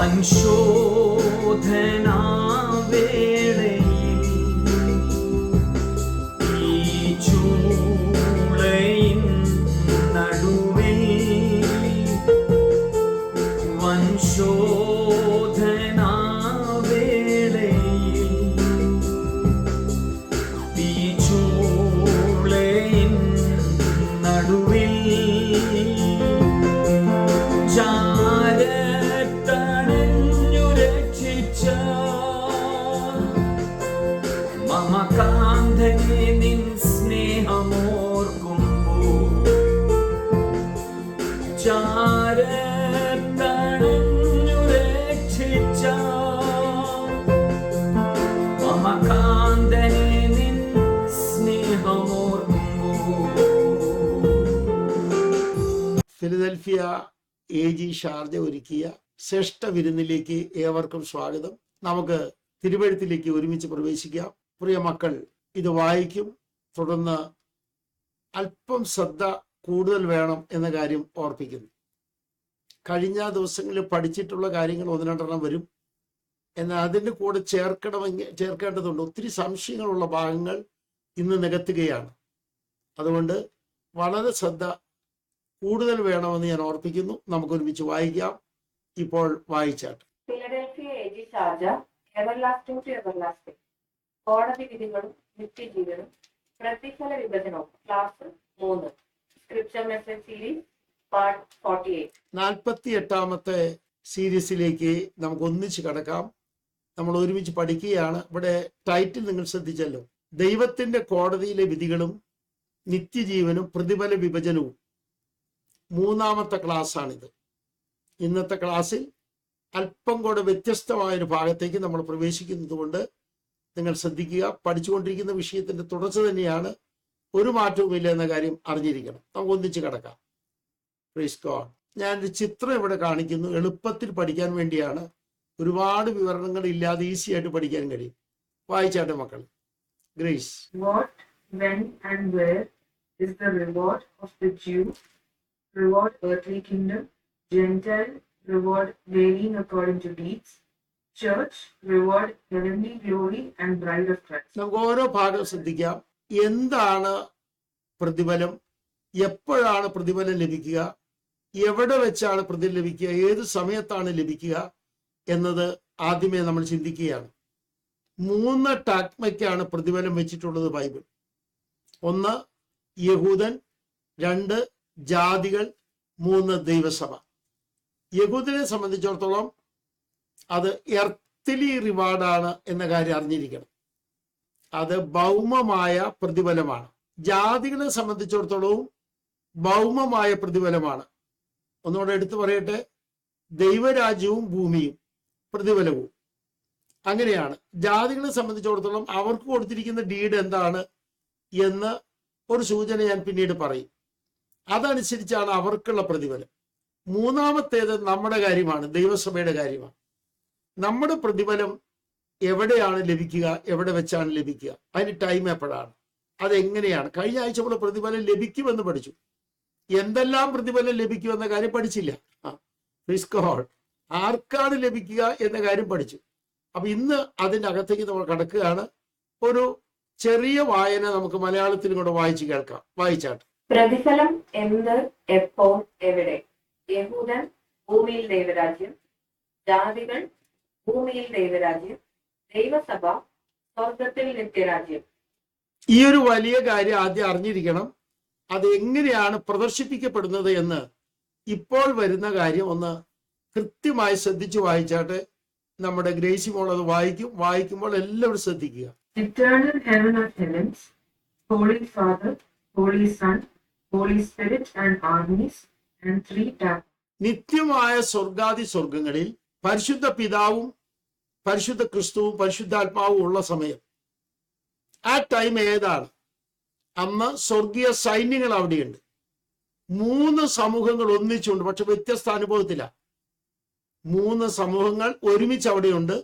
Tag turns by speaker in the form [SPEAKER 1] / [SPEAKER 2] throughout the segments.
[SPEAKER 1] വൻശോധനാവേളയിൽ ഈ ചൂളയിൻ നടുവിൽ വൻശോധനാവേളയിൽ ഈ ചൂളയിൻ നടുവിൽ മമകാന്തനെ നിൻ സ്നേഹമോർക്കുമ്പോൾ ചാരത്തണഞ്ഞു രക്ഷിച്ച മമകാന്തനെ നിൻ സ്നേഹമോർക്കുമ്പോൾ.
[SPEAKER 2] ഫിലദൽഫിയ AG ഷാർജ ഒരുക്കിയ ശ്രേഷ്ഠ വിരുന്നിലേക്ക് ഏവർക്കും സ്വാഗതം. നമുക്ക് തിരുവെഴുത്തിലേക്ക് ഒരുമിച്ച് പ്രവേശിക്കാം. പ്രിയ മക്കൾ, ഇത് വായിക്കും. തുടർന്ന് അല്പം ശ്രദ്ധ കൂടുതൽ വേണം എന്ന കാര്യം ഓർപ്പിക്കുന്നു. കഴിഞ്ഞ ദിവസങ്ങളിൽ പഠിച്ചിട്ടുള്ള കാര്യങ്ങൾ ഒന്ന് രണ്ടെണ്ണം വരും, എന്നാൽ അതിൻ്റെ കൂടെ ചേർക്കേണ്ടതുണ്ട്. ഒത്തിരി സംശയങ്ങളുള്ള ഭാഗങ്ങൾ ഇന്ന് നികത്തുകയാണ്. അതുകൊണ്ട് വളരെ ശ്രദ്ധ കൂടുതൽ വേണമെന്ന് ഞാൻ ഓർപ്പിക്കുന്നു. നമുക്ക് ഒരുമിച്ച് വായിക്കാം. ഇപ്പോൾ വായിച്ചാട്ടെ.
[SPEAKER 3] Philadelphia AG Sharjah, everlasting to everlasting. കോടതി വിധികളും നിത്യജീവനും പ്രതിഫല വിഭജനവും. Class 3, scripture message series, part 48.
[SPEAKER 2] 48ാമത്തെ സീരീസിലേക്ക് നമുക്ക് ഒന്നിച്ച് കടക്കാം. നമ്മൾ ഒരുമിച്ച് പഠിക്കുകയാണ്. ഇവിടെ ടൈറ്റിൽ നിങ്ങൾ ശ്രദ്ധിച്ചല്ലോ, ദൈവത്തിന്റെ കോടതിയിലെ വിധികളും നിത്യജീവനും പ്രതിഫല വിഭജനവും. 3ാമത്തെ ക്ലാസ്സാണിത്. ഇന്നത്തെ ക്ലാസ്സിൽ അല്പം കൂടെ വ്യത്യസ്തമായൊരു ഭാഗത്തേക്ക് നമ്മൾ പ്രവേശിക്കുന്നത് കൊണ്ട് നിങ്ങൾ ശ്രദ്ധിക്കുക. പഠിച്ചുകൊണ്ടിരിക്കുന്ന വിഷയത്തിന്റെ തുടർച്ച തന്നെയാണ്, ഒരു മാറ്റവുമില്ല എന്ന കാര്യം അറിഞ്ഞിരിക്കണം. നമുക്ക് ഒന്നിച്ച് കിടക്കാം. Praise God. ഞാനൊരു ചിത്രം ഇവിടെ കാണിക്കുന്നു, എളുപ്പത്തിൽ പഠിക്കാൻ വേണ്ടിയാണ്. ഒരുപാട് വിവരണങ്ങൾ ഇല്ലാതെ ഈസി ആയിട്ട് പഠിക്കാൻ കഴിയും. വായിച്ചാട്ടെ മക്കൾ. Grace.
[SPEAKER 3] What, when and where is the reward of the Jew? Reward earthly kingdom. Gentile reward varying according to deeds. Church reward heavenly glory and bride of Christ.
[SPEAKER 2] നമുക്ക് ഓരോ ഭാഗം ശ്രദ്ധിക്കാം. എന്താണ് പ്രതിഫലം, എപ്പോഴാണ് പ്രതിഫലം ലഭിക്കുക, എവിടെ വെച്ചാണ് പ്രതിഫലം ലഭിക്കുക, ഏത് സമയത്താണ് ലഭിക്കുക എന്നത് ആദ്യമേ നമ്മൾ ചിന്തിക്കുകയാണ്. 3 ടാക്മയ്ക്കാണ് പ്രതിഫലം വെച്ചിട്ടുള്ളത് ബൈബിൾ. 1 യഹൂദൻ, 2 ജാതികൾ, 3 ദൈവസഭ. യഹൂദനെ സംബന്ധിച്ചിടത്തോളം അത് എർത്തലി റിവാർഡാണ് എന്ന കാര്യം അറിഞ്ഞിരിക്കണം. അത് ഭൗമമായ പ്രതിഫലമാണ്. ജാതികളെ സംബന്ധിച്ചിടത്തോളവും ഭൗമമായ പ്രതിഫലമാണ്. ഒന്നുകൂടെ എടുത്തു പറയട്ടെ, ദൈവരാജ്യവും ഭൂമിയും പ്രതിഫലവും. അങ്ങനെയാണ്. ജാതികളെ സംബന്ധിച്ചിടത്തോളം അവർക്ക് കൊടുത്തിരിക്കുന്ന ഡീഡ് എന്താണ് എന്ന് ഒരു സൂചന ഞാൻ പിന്നീട് പറയും. അതനുസരിച്ചാണ് അവർക്കുള്ള പ്രതിഫലം. 3ാമത്തേത് നമ്മുടെ കാര്യമാണ്, ദൈവസഭയുടെ കാര്യമാണ്. നമ്മുടെ പ്രതിഫലം എവിടെയാണ് ലഭിക്കുക, എവിടെ വെച്ചാണ് ലഭിക്കുക, അതിന് ടൈം എപ്പോഴാണ്, അതെങ്ങനെയാണ്. കഴിഞ്ഞ ആഴ്ച നമ്മൾ പ്രതിഫലം ലഭിക്കുമെന്ന് പഠിച്ചു. എന്തെല്ലാം പ്രതിഫലം ലഭിക്കുമെന്ന കാര്യം പഠിച്ചില്ല. ആർക്കാണ് ലഭിക്കുക എന്ന കാര്യം പഠിച്ചു. അപ്പൊ ഇന്ന് അതിൻ്റെ അകത്തേക്ക് നമ്മൾ കടക്കുകയാണ്. ഒരു ചെറിയ വായന നമുക്ക് മലയാളത്തിലും കൂടെ വായിച്ചു കേൾക്കാം. വായിച്ചാട്ടെ.
[SPEAKER 3] പ്രതിഫലം എന്ത്, എപ്പോൾ, എവിടെ? യഹൂദൻ, ഭൂമിയിൽ ദൈവരാജ്യം. ജാതികൾ, ഭൂമിയിൽ ദൈവരാജ്യം. ദൈവസഭ, സ്വർഗത്തിൽ നിത്യരാജ്യം.
[SPEAKER 2] ഈ ഒരു വലിയ കാര്യം ആദ്യം അറിഞ്ഞിരിക്കണം. അത് എങ്ങനെയാണ് പ്രദർശിപ്പിക്കപ്പെടുന്നത് എന്ന് ഇപ്പോൾ വരുന്ന കാര്യം ഒന്ന് കൃത്യമായി ശ്രദ്ധിച്ചു വായിച്ചാട്ടെ. നമ്മുടെ ഗ്രേസി മോൾ അത് വായിക്കുമ്പോൾ എല്ലാവരും ശ്രദ്ധിക്കുക.
[SPEAKER 3] Eternal heaven of heavens, Holy Father, Holy Son, Holy Spirit and armies and 3 taps.
[SPEAKER 2] നിത്യമായ സ്വർഗാദി സ്വർഗങ്ങളിൽ പരിശുദ്ധ പിതാവും പരിശുദ്ധ ക്രിസ്തുവും പരിശുദ്ധാത്മാവും ഉള്ള സമയം. ആ ടൈം ഏതാണ്? അന്ന് സ്വർഗീയ സൈന്യങ്ങൾ അവിടെയുണ്ട്. 3 സമൂഹങ്ങൾ ഒന്നിച്ചുണ്ട്, പക്ഷെ വ്യത്യസ്ത അനുഭവത്തിലാണ്. 3 സമൂഹങ്ങൾ ഒരുമിച്ച് അവിടെയുണ്ട്,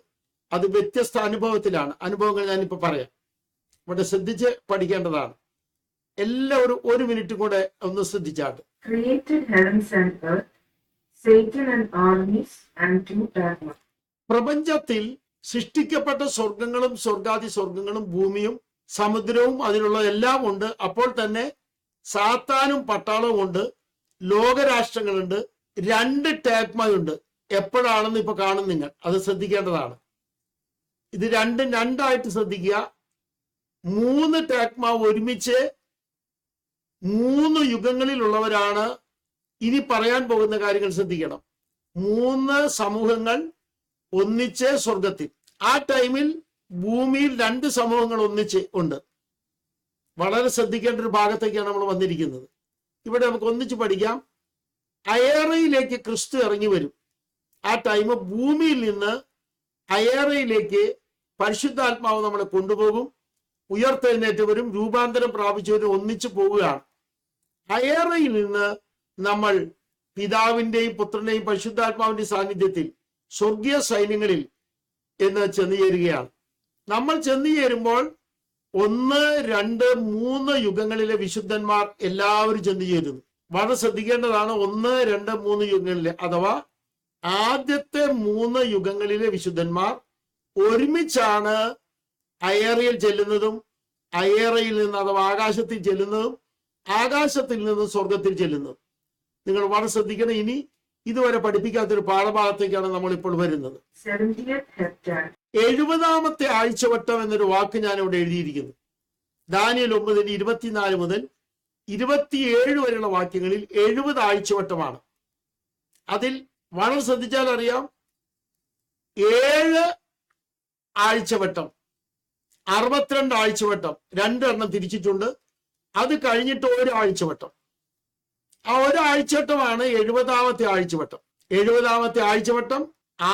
[SPEAKER 2] അത് വ്യത്യസ്ത അനുഭവത്തിലാണ്. അനുഭവങ്ങൾ ഞാനിപ്പോൾ പറയാം, ഇവിടെ ശ്രദ്ധിച്ച് പഠിക്കേണ്ടതാണ്. എല്ലാവരും 1 മിനിറ്റ് കൂടെ ഒന്ന് ശ്രദ്ധിച്ചാട്ട്.
[SPEAKER 3] Created heavens and earth, Satan and armies, and 2 Dharma.
[SPEAKER 2] പ്രപഞ്ചത്തിൽ സൃഷ്ടിക്കപ്പെട്ട സ്വർഗങ്ങളും സ്വർഗാദി സ്വർഗങ്ങളും ഭൂമിയും സമുദ്രവും അതിലുള്ള എല്ലാം ഉണ്ട്. അപ്പോൾ തന്നെ സാത്താനും പട്ടാളവും ഉണ്ട്, ലോകരാഷ്ട്രങ്ങളുണ്ട്, 2 ടാഗ്മയുണ്ട്. എപ്പോഴാണെന്ന് ഇപ്പൊ കാണും നിങ്ങൾ, അത് ശ്രദ്ധിക്കേണ്ടതാണ്. ഇത് രണ്ടായിട്ട് ശ്രദ്ധിക്കുക. 3 ടാഗ്മ ഒരുമിച്ച് 3 യുഗങ്ങളിലുള്ളവരാണ്. ഇനി പറയാൻ പോകുന്ന കാര്യങ്ങൾ ശ്രദ്ധിക്കണം. 3 സമൂഹങ്ങൾ ഒന്നിച്ച് സ്വർഗത്തിൽ. ആ ടൈമിൽ ഭൂമിയിൽ 2 സമൂഹങ്ങൾ ഒന്നിച്ച് ഉണ്ട്. വളരെ ശ്രദ്ധിക്കേണ്ട ഒരു ഭാഗത്തേക്കാണ് നമ്മൾ വന്നിരിക്കുന്നത്. ഇവിടെ നമുക്ക് ഒന്നിച്ച് പഠിക്കാം. അയേറയിലേക്ക് ക്രിസ്തു ഇറങ്ങി വരും. ആ ടൈം ഭൂമിയിൽ നിന്ന് അയേറയിലേക്ക് പരിശുദ്ധാത്മാവ് നമ്മളെ കൊണ്ടുപോകും. ഉയർത്തെഴുന്നേറ്റവരും രൂപാന്തരം പ്രാപിച്ചവരും ഒന്നിച്ചു പോവുകയാണ്. അയേറയിൽ നിന്ന് നമ്മൾ പിതാവിന്റെയും പുത്രന്റെയും പരിശുദ്ധാത്മാവിന്റെയും സാന്നിധ്യത്തിൽ സ്വർഗീയ സൈന്യങ്ങളിൽ എന്ന് ചെന്നു ചേരുകയാണ്. നമ്മൾ ചെന്നു ചേരുമ്പോൾ 1, 2, 3 യുഗങ്ങളിലെ വിശുദ്ധന്മാർ എല്ലാവരും ചെന്നു ചേരുന്നു. വളരെ ശ്രദ്ധിക്കേണ്ടതാണ്. 1, 2, 3 യുഗങ്ങളിലെ, അഥവാ ആദ്യത്തെ 3 യുഗങ്ങളിലെ വിശുദ്ധന്മാർ ഒരുമിച്ചാണ് അയേറയിൽ ചെല്ലുന്നതും അയേറയിൽ നിന്ന് അഥവാ ആകാശത്തിൽ ചെല്ലുന്നതും ആകാശത്തിൽ നിന്ന് സ്വർഗത്തിൽ ചെല്ലുന്നതും. നിങ്ങൾ വളരെ ശ്രദ്ധിക്കണം. ഇനി ഇതുവരെ പഠിപ്പിക്കാത്തൊരു പാഠഭാഗത്തേക്കാണ് നമ്മൾ ഇപ്പോൾ വരുന്നത്. 70ാമത്തെ ആഴ്ചവട്ടം എന്നൊരു വാക്ക് ഞാൻ ഇവിടെ എഴുതിയിരിക്കുന്നു. ദാനിയേൽ 9:24 മുതൽ 27 വരെയുള്ള വാക്യങ്ങളിൽ 70 ആഴ്ചവട്ടമാണ്. അതിൽ വളരെ ശ്രദ്ധിച്ചാൽ അറിയാം, 7 ആഴ്ചവട്ടം, 62 ആഴ്ചവട്ടം, 2 എണ്ണം തിരിച്ചിട്ടുണ്ട്. അത് കഴിഞ്ഞിട്ട് 1 ആഴ്ചവട്ടം. ആ 1 ആഴ്ചവട്ടമാണ് 70ാമത്തെ ആഴ്ചവട്ടം. 70ാമത്തെ ആഴ്ചവട്ടം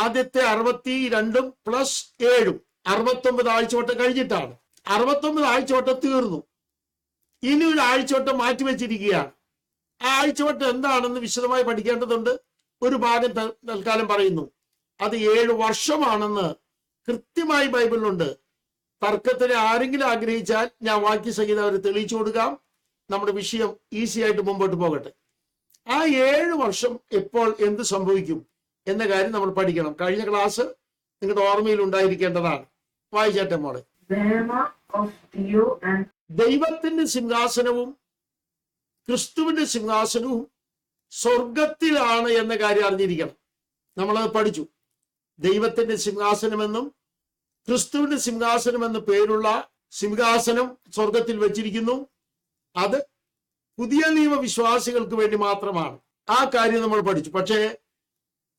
[SPEAKER 2] ആദ്യത്തെ 62 പ്ലസ് 7 69 ആഴ്ചവട്ടം കഴിഞ്ഞിട്ടാണ്. 69 ആഴ്ചവട്ടം തീർന്നു. ഇനി ഒരു ആഴ്ചവട്ടം മാറ്റിവെച്ചിരിക്കുകയാണ്. ആ ആഴ്ചവട്ടം എന്താണെന്ന് വിശദമായി പഠിക്കേണ്ടതുണ്ട്. ഒരു ഭാഗം തൽക്കാലം പറയുന്നു. അത് 7 വർഷമാണെന്ന് കൃത്യമായി ബൈബിളിലുണ്ട്. തർക്കത്തിന് ആരെങ്കിലും ആഗ്രഹിച്ചാൽ ഞാൻ വാക്യസഹിതം അവരെ തെളിയിച്ചു കൊടുക്കാം. നമ്മുടെ വിഷയം ഈസി ആയിട്ട് മുമ്പോട്ട് പോകട്ടെ. ആ 7 വർഷം എപ്പോൾ എന്ത് സംഭവിക്കും എന്ന കാര്യം നമ്മൾ പഠിക്കണം. കഴിഞ്ഞ ക്ലാസ് നിങ്ങളുടെ ഓർമ്മയിൽ ഉണ്ടായിരിക്കേണ്ടതാണ്. വായിച്ചാട്ടെ മോളെ. ദൈവത്തിന്റെ സിംഹാസനവും ക്രിസ്തുവിന്റെ സിംഹാസനവും സ്വർഗത്തിലാണ് എന്ന കാര്യം അറിഞ്ഞിരിക്കണം. നമ്മളത് പഠിച്ചു. ദൈവത്തിന്റെ സിംഹാസനമെന്നും ക്രിസ്തുവിന്റെ സിംഹാസനം എന്ന പേരുള്ള സിംഹാസനം സ്വർഗത്തിൽ വെച്ചിരിക്കുന്നു. അത് പുതിയ നിയമ വിശ്വാസികൾക്ക് വേണ്ടി മാത്രമാണ്. ആ കാര്യം നമ്മൾ പഠിച്ചു. പക്ഷേ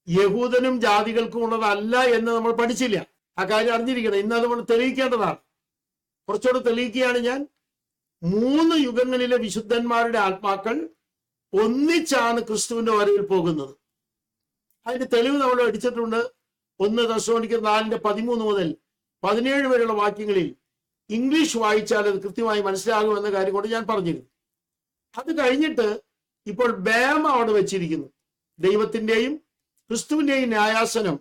[SPEAKER 2] യഹൂദനും ജാതികൾക്കും ഉള്ളതല്ല എന്ന് നമ്മൾ പഠിച്ചില്ല. ആ കാര്യം അറിഞ്ഞിരിക്കണം. ഇന്ന് അത് നമ്മൾ തെളിയിക്കേണ്ടതാണ്. കുറച്ചുകൂടെ തെളിയിക്കുകയാണ് ഞാൻ. 3 യുഗങ്ങളിലെ വിശുദ്ധന്മാരുടെ ആത്മാക്കൾ ഒന്നിച്ചാണ് ക്രിസ്തുവിന്റെ വരവിൽ പോകുന്നത്. അതിന്റെ തെളിവ് നമ്മൾ അടിച്ചിട്ടുണ്ട്. 1 തെസ്സലോനിക്കർ 4:13 മുതൽ 17 വരെയുള്ള വാക്യങ്ങളിൽ ഇംഗ്ലീഷ് വായിച്ചാൽ അത് കൃത്യമായി മനസ്സിലാകുമെന്ന കാര്യം കൊണ്ട് ഞാൻ പറഞ്ഞിരുന്നു. അത് കഴിഞ്ഞിട്ട് ഇപ്പോൾ ബേമ അവിടെ വെച്ചിരിക്കുന്നു. ദൈവത്തിന്റെയും ക്രിസ്തുവിന്റെയും ന്യായാസനം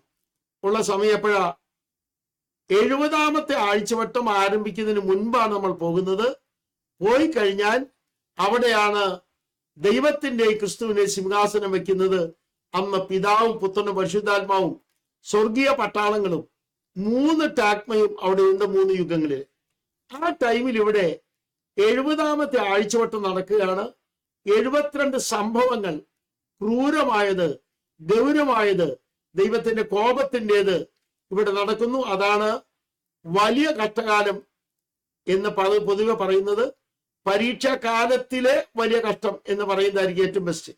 [SPEAKER 2] ഉള്ള സമയം എപ്പോഴാ? 70ാമത്തെ ആഴ്ചവട്ടം ആരംഭിക്കുന്നതിന് മുൻപാണ് നമ്മൾ പോകുന്നത്. പോയി കഴിഞ്ഞാൽ അവിടെയാണ് ദൈവത്തിന്റെയും ക്രിസ്തുവിന്റെയും സിംഹാസനം വെക്കുന്നത്. അന്ന് പിതാവും പുത്രനും പരിശുദ്ധാത്മാവും സ്വർഗീയ പട്ടാളങ്ങളും 3 ടാഗ്മയും അവിടെ ഉണ്ട് 3 യുഗങ്ങളിൽ. ആ ടൈമിൽ ഇവിടെ 70ാമത്തെ ആഴ്ചവട്ടം നടക്കുകയാണ്. 72 സംഭവങ്ങൾ, ക്രൂരമായത്, ഗൗരവമായത്, ദൈവത്തിന്റെ കോപത്തിൻ്റെത് ഇവിടെ നടക്കുന്നു. അതാണ് വലിയ കഷ്ടകാലം എന്ന് പൊതുവെ പറയുന്നത്. പരീക്ഷാ കാലത്തിലെ വലിയ കഷ്ടം എന്ന് പറയുന്നതായിരിക്കും ഏറ്റവും ബെസ്റ്റ്.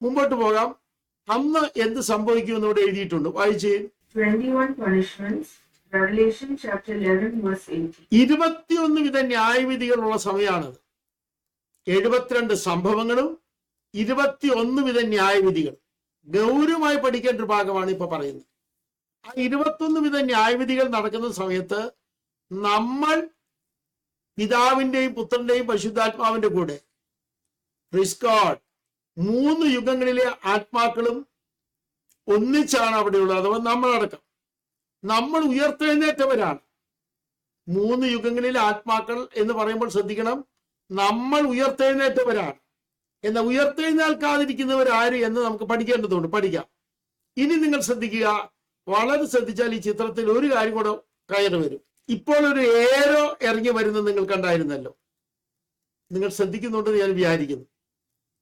[SPEAKER 2] മുമ്പോട്ട് പോകാം. അന്ന് എന്ത് സംഭവിക്കുമെന്ന് ഇവിടെ എഴുതിയിട്ടുണ്ട്. വായിച്ചേ.
[SPEAKER 3] 21 punishments, Revelation chapter 11 verse 18.
[SPEAKER 2] 21 വിധ ന്യായവിധികളുള്ള സമയമാണത്. 72 സംഭവങ്ങളും 21 വിധ ന്യായവിധികൾ. ഗൗരവമായി പഠിക്കേണ്ട ഒരു ഭാഗമാണ് ഇപ്പൊ പറയുന്നത്. ആ 21 വിധ ന്യായവിധികൾ നടക്കുന്ന സമയത്ത് നമ്മൾ പിതാവിന്റെയും പുത്രന്റെയും പരിശുദ്ധാത്മാവിന്റെ കൂടെ, പ്രൈസ് ഗോഡ്, 3 യുഗങ്ങളിലെ ആത്മാക്കളും ഒന്നിച്ചാണ് അവിടെയുള്ളത്. അഥവാ നമ്മളടക്കം നമ്മൾ ഉയർത്തെഴുന്നേറ്റവരാണ്. 3 യുഗങ്ങളിലെ ആത്മാക്കൾ എന്ന് പറയുമ്പോൾ ശ്രദ്ധിക്കണം, നമ്മൾ ഉയർത്തെഴുന്നേറ്റവരാണ്. എന്നാൽ ഉയർത്തെഴുന്നേൽക്കാതിരിക്കുന്നവർ ആര് എന്ന് നമുക്ക് പഠിക്കേണ്ടതുണ്ട്. പഠിക്കാം. ഇനി നിങ്ങൾ ശ്രദ്ധിക്കുക, വളരെ ശ്രദ്ധിച്ചാൽ ഈ ചിത്രത്തിൽ ഒരു കാര്യം കൂടെ കയറി വരും. ഇപ്പോൾ ഒരു ഏരോ ഇറങ്ങി വരുന്നത് നിങ്ങൾ കണ്ടായിരുന്നല്ലോ. നിങ്ങൾ ശ്രദ്ധിക്കുന്നുണ്ടെന്ന് ഞാൻ വിചാരിക്കുന്നു.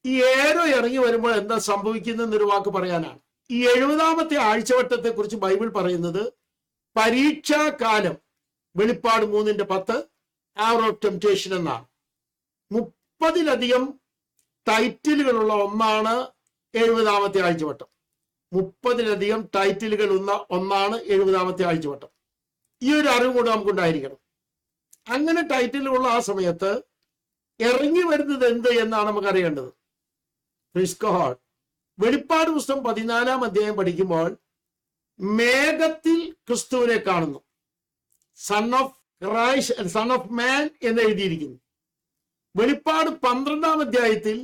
[SPEAKER 2] ഈ ഏരോ ഇറങ്ങി വരുമ്പോൾ എന്താ സംഭവിക്കുന്നതെന്നൊരു വാക്ക് പറയാനാണ്. ഈ 70ാമത്തെ ആഴ്ചവട്ടത്തെ കുറിച്ച് ബൈബിൾ പറയുന്നത് പരീക്ഷാകാലം, വെളിപ്പാട് 3:10 അവർ ഓഫ് ടെംപ്റ്റേഷൻ എന്നാണ്. 30ലധികം ടൈറ്റിലുകളുള്ള ഒന്നാണ് 70ാമത്തെ ആഴ്ചവട്ടം. 30ലധികം ടൈറ്റിലുകൾ ഒന്നാണ് 70ാമത്തെ ആഴ്ചവട്ടം. ഈ ഒരു അറിവ് കൂടെ നമുക്കുണ്ടായിരിക്കണം. അങ്ങനെ ടൈറ്റിലുള്ള ആ സമയത്ത് ഇറങ്ങി വരുന്നത് എന്ത് എന്നാണ് നമുക്ക് അറിയേണ്ടത്. വെളിപ്പാട് പുസ്തകം 14-ാം അധ്യായം പഠിക്കുമ്പോൾ മേഘത്തിൽ ക്രിസ്തുവിനെ കാണുന്നു. സൺ ഓഫ് മാൻ എന്ന് എഴുതിയിരിക്കുന്നു. വെളിപ്പാട് 12-ാം അധ്യായത്തിൽ